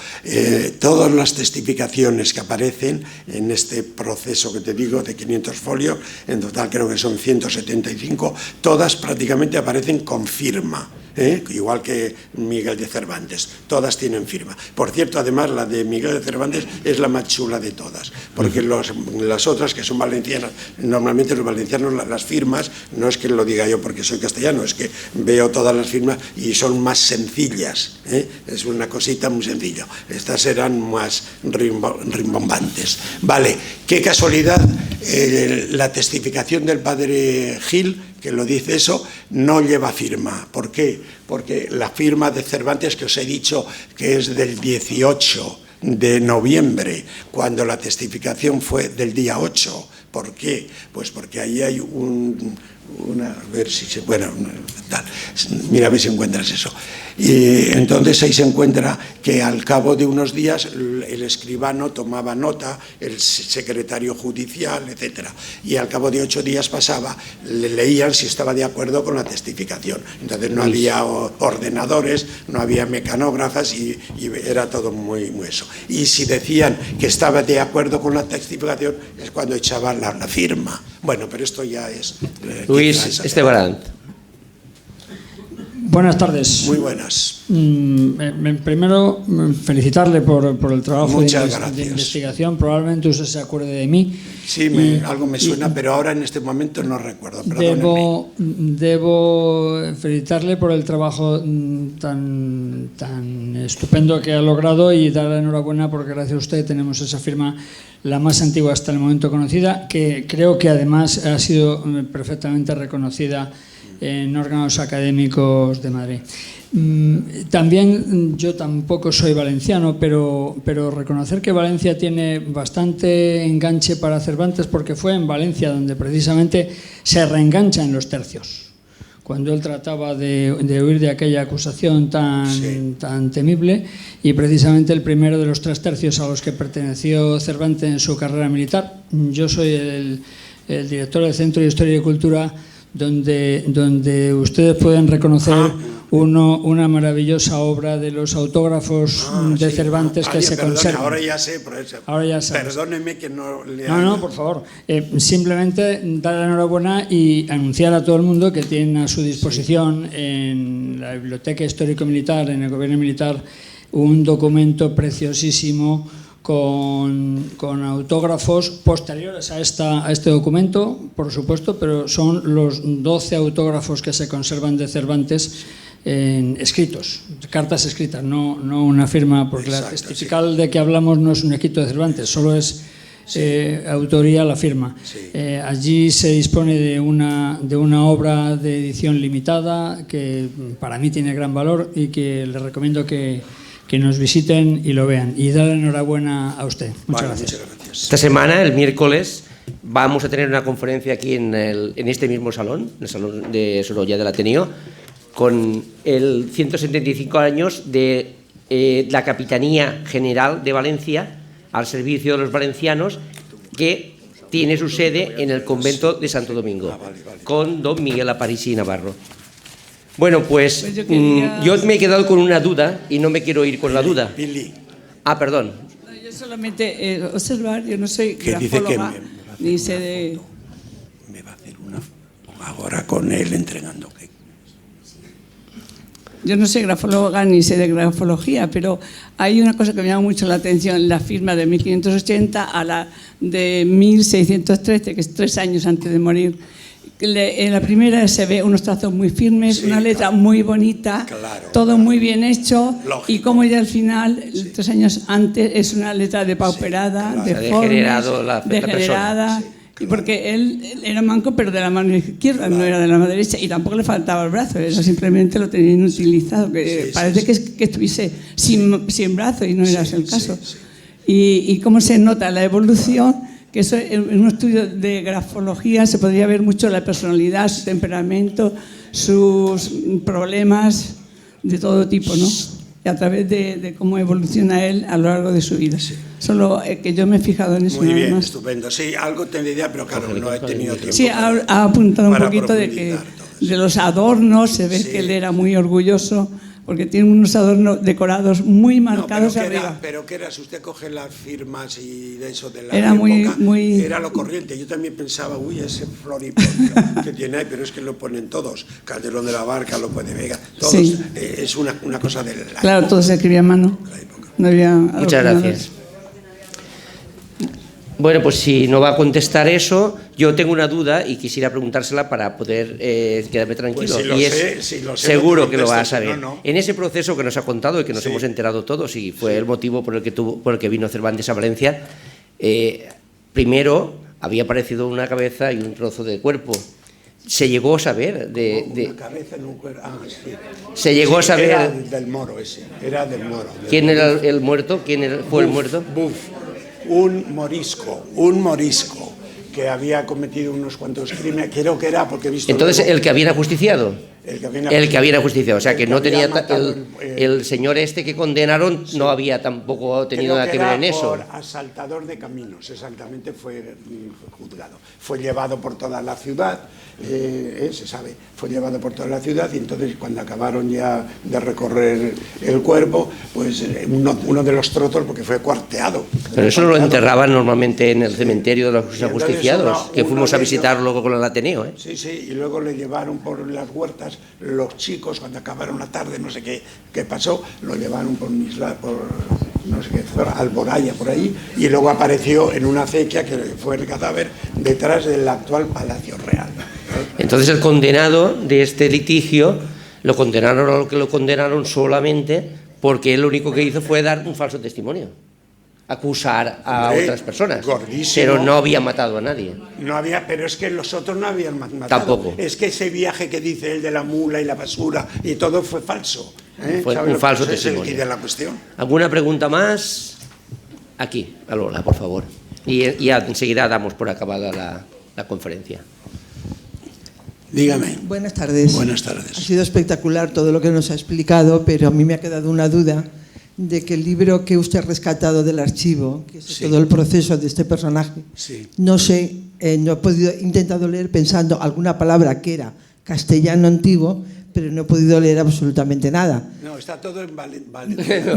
Todas las testificaciones que aparecen en este proceso que te digo de 500 folios, en total creo que son 175, todas prácticamente aparecen con firma. Igual que Miguel de Cervantes, todas tienen firma. Por cierto, además la de Miguel de Cervantes es la más chula de todas, porque las otras que son valencianas, normalmente los valencianos las firmas, no es que lo diga yo porque soy castellano, es que veo todas las firmas y son más sencillas, es una cosita muy sencilla. Estas eran más rimbombantes. Vale, qué casualidad, la testificación del padre Gil, que lo dice eso, no lleva firma. ¿Por qué? Porque la firma de Cervantes, que os he dicho que es del 18 de noviembre, cuando la testificación fue del día 8. ¿Por qué? Pues porque ahí hay a ver si se... Bueno, tal. Mira a ver si encuentras eso. Y entonces ahí se encuentra que al cabo de unos días el escribano tomaba nota, el secretario judicial, etc. Y al cabo de 8 días pasaba, le leían si estaba de acuerdo con la testificación. Entonces no había ordenadores, no había mecanógrafas y era todo muy eso. Y si decían que estaba de acuerdo con la testificación es cuando echaban la firma. Bueno, pero esto ya es... Luis Estebarán. Buenas tardes. Muy buenas. Primero, felicitarle por el trabajo de investigación. Probablemente usted se acuerde de mí. Sí, algo me suena, pero ahora en este momento no recuerdo. Debo felicitarle por el trabajo tan estupendo que ha logrado y darle enhorabuena porque gracias a usted tenemos esa firma, la más antigua hasta el momento conocida, que creo que además ha sido perfectamente reconocida en órganos académicos de Madrid. También yo tampoco soy valenciano, pero reconocer que Valencia tiene bastante enganche para Cervantes porque fue en Valencia donde precisamente se reengancha en los tercios. Cuando él trataba de huir de aquella acusación tan temible, y precisamente el primero de los 3 tercios a los que perteneció Cervantes en su carrera militar. Yo soy el director del Centro de Historia y Cultura, donde ustedes pueden reconocer una maravillosa obra de los autógrafos de Cervantes que se conservan. Ahora ya sé, perdóneme que no le... No, por favor. Simplemente dar la enhorabuena y anunciar a todo el mundo que tienen a su disposición en la Biblioteca Histórico-Militar, en el Gobierno Militar, un documento preciosísimo con autógrafos posteriores a este documento, por supuesto, pero son los 12 autógrafos que se conservan de Cervantes escritos, cartas escritas, no una firma, porque la testifical de que hablamos no es un escrito de Cervantes, solo es autoría la firma. Allí se dispone de una obra de edición limitada que para mí tiene gran valor y que les recomiendo que nos visiten y lo vean. Y darle enhorabuena a usted. Muchas gracias. Esta semana, el miércoles, vamos a tener una conferencia aquí en este mismo salón, en el Salón de Sorolla del Ateneo, con el 175 años de la Capitanía General de Valencia al servicio de los valencianos, que tiene su sede en el convento de Santo Domingo, con don Miguel Aparici Navarro. Bueno, pues yo me he quedado con una duda y no me quiero ir con la duda. Perdón. Yo solamente observar, yo no soy grafóloga, ni sé de... Me va a hacer una ahora con él entregando. Yo no soy grafóloga ni sé de grafología, pero hay una cosa que me llama mucho la atención, la firma de 1580 a la de 1613, que es 3 años antes de morir. En la primera se ve unos trazos muy firmes, una letra muy bonita, todo muy bien hecho, y como ya al final, 3 años antes, es una letra depauperada, degenerada, y porque él era manco, pero de la mano izquierda, no era de la mano derecha, y tampoco le faltaba el brazo, eso simplemente lo tenía inutilizado, que parece que estuviese sin brazo, y no era ese el caso. Y cómo se nota la evolución, que eso en un estudio de grafología se podría ver mucho la personalidad, su temperamento, sus problemas de todo tipo, ¿no? Y a través de cómo evoluciona él a lo largo de su vida. Solo que yo me he fijado en eso. Muy bien, más. Estupendo. Sí, algo tendría, pero claro, no he tenido tiempo. Sí, ha apuntado un poquito de los adornos, se ve que él era muy orgulloso, porque tiene unos adornos decorados muy marcados arriba. Pero ¿qué era? Si usted coge las firmas y de eso de la era época, muy... era lo corriente. Yo también pensaba, ese floripondio que tiene ahí, pero es que lo ponen todos. Calderón de la Barca, Lope de Vega, todos. Sí. Es una cosa de la Claro, todo se escribía a mano. No había Muchas gracias. Bueno, pues si no va a contestar eso, yo tengo una duda y quisiera preguntársela para poder quedarme tranquilo. Pues si lo sé, seguro que lo va a saber. No. En ese proceso que nos ha contado y que nos hemos enterado todos, y fue el motivo por el que vino Cervantes a Valencia, primero había aparecido una cabeza y un trozo de cuerpo. Se llegó a saber una cabeza en un cuerpo. Se llegó a saber. Era del Moro ese. Era del Moro. ¿Quién era el muerto? ¿Quién fue el muerto? Un morisco que había cometido unos cuantos crímenes, creo que era porque he visto... Entonces, luego, el que habían ajusticiado. el que habían ajusticiado, o sea, que no tenía... matado El señor este que condenaron no había tampoco tenido nada que ver en eso. Por asaltador de caminos, exactamente, fue juzgado. Fue llevado por toda la ciudad, se sabe, fue llevado por toda la ciudad, y entonces cuando acabaron ya de recorrer el cuerpo, pues uno de los trozos, porque fue cuarteado. Pero eso lo enterraban normalmente en el cementerio de los ajusticiados, que fuimos a visitar luego con el Ateneo. Sí, y luego le llevaron por las huertas los chicos, cuando acabaron la tarde, no sé qué pasó, lo llevaron por no sé qué, Alboraya, por ahí, y luego apareció en una acequia que fue el cadáver detrás del actual Palacio Real. Entonces el condenado de este litigio lo condenaron a lo que lo condenaron solamente porque él lo único que hizo fue dar un falso testimonio, acusar a otras personas, gordísimo, pero no había matado a nadie. No había, pero es que los otros no habían matado. Tampoco. Es que ese viaje que dice él de la mula y la basura y todo fue falso. Fue un falso testimonio. Es la cuestión. ¿Alguna pregunta más? Aquí, a Lola, por favor. Y ya enseguida damos por acabada la conferencia. Dígame. Buenas tardes. Buenas tardes. Ha sido espectacular todo lo que nos ha explicado, pero a mí me ha quedado una duda de que el libro que usted ha rescatado del archivo, que es todo el proceso de este personaje, no sé, no he intentado leer pensando alguna palabra que era castellano antiguo, pero no he podido leer absolutamente nada. No, está todo en valenciano.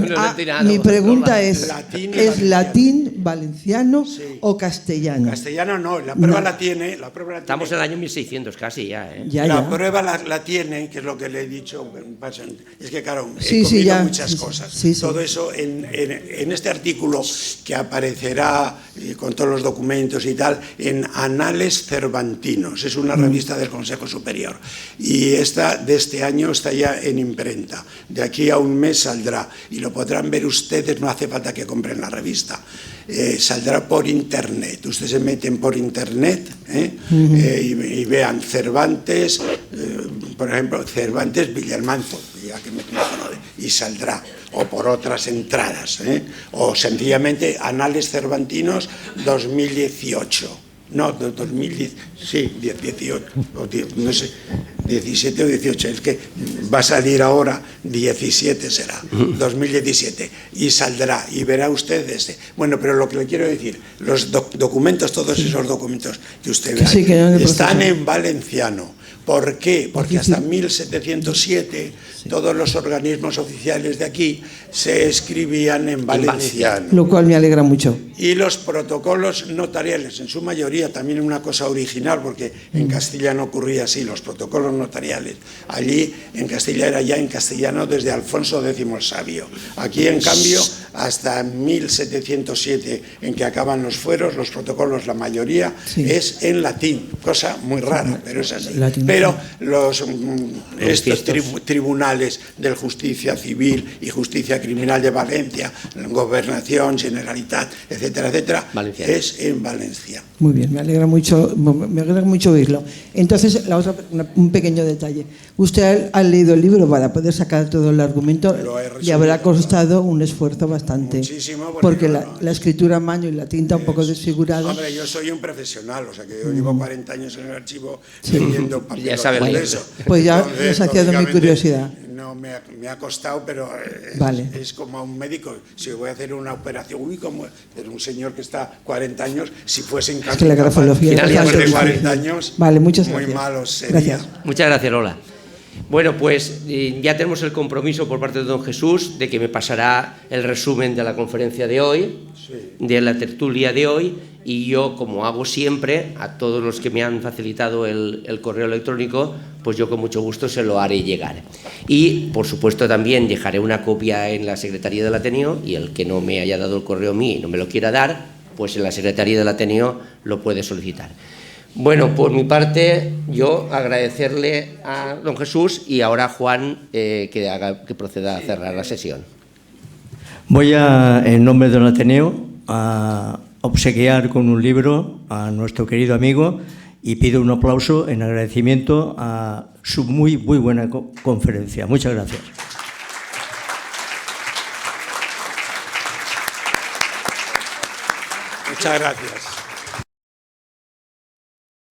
Mi pregunta es, latín ¿es latín, valenciano o castellano? Castellano no, la prueba la tiene. Estamos en el año 1600 casi ya. La prueba la tiene, que es lo que le he dicho. Es que claro, he comido muchas cosas. Todo eso en este artículo que aparecerá con todos los documentos y tal, en Anales Cervantinos. Es una revista del Consejo Superior. Y esta de este año está ya en imprenta. De aquí a un mes saldrá y lo podrán ver ustedes, no hace falta que compren la revista. Saldrá por internet. Ustedes se meten por internet y vean Cervantes, por ejemplo, Cervantes Villalmanzo, ya que me conoce, y saldrá. O por otras entradas, o sencillamente Anales Cervantinos 2018. No, 2010, sí, 18, no sé, 17 o 18, es que va a salir ahora, 17 será, 2017, y saldrá, y verá usted desde... Bueno, pero lo que le quiero decir, los documentos, todos esos documentos que usted ve, están en valenciano. ¿Por qué? Porque hasta 1707 todos los organismos oficiales de aquí se escribían en valenciano. Lo cual me alegra mucho. Y los protocolos notariales, en su mayoría, también una cosa original, porque en Castilla no ocurría así, los protocolos notariales. Allí en Castilla era ya en castellano desde Alfonso X el Sabio. Aquí, en cambio, hasta 1707, en que acaban los fueros, los protocolos, la mayoría, es en latín, cosa muy rara, pero es así. Pero estos tribunales de justicia civil y justicia criminal de Valencia, Gobernación, Generalitat, etcétera, etcétera, es en Valencia. Muy bien, me alegra mucho oírlo. Entonces, un pequeño detalle. Usted ha leído el libro para poder sacar todo el argumento y habrá costado un esfuerzo bastante. Muchísimo, porque la escritura a mano y la tinta un poco desfigurada. Hombre, yo soy un profesional, o sea que yo llevo 40 años en el archivo leyendo papel. Ya sabe leer. Pues ya me ha saciado mi curiosidad. No, me ha costado, pero es como a un médico. Si voy a hacer una operación, como es un señor que está 40 años, si fuese en es que la grafología después de 40 años, muchas muy gracias. malos sería. Muchas gracias, Lola. Bueno, pues ya tenemos el compromiso por parte de don Jesús de que me pasará el resumen de la conferencia de hoy, de la tertulia de hoy, y yo, como hago siempre, a todos los que me han facilitado el correo electrónico, pues yo con mucho gusto se lo haré llegar. Y, por supuesto, también dejaré una copia en la Secretaría del Ateneo, y el que no me haya dado el correo a mí y no me lo quiera dar, pues en la Secretaría del Ateneo lo puede solicitar. Bueno, por mi parte, yo agradecerle a don Jesús y ahora a Juan que proceda a cerrar la sesión. Voy en nombre del Ateneo, a obsequiar con un libro a nuestro querido amigo y pido un aplauso en agradecimiento a su muy buena conferencia. Muchas gracias. Muchas gracias.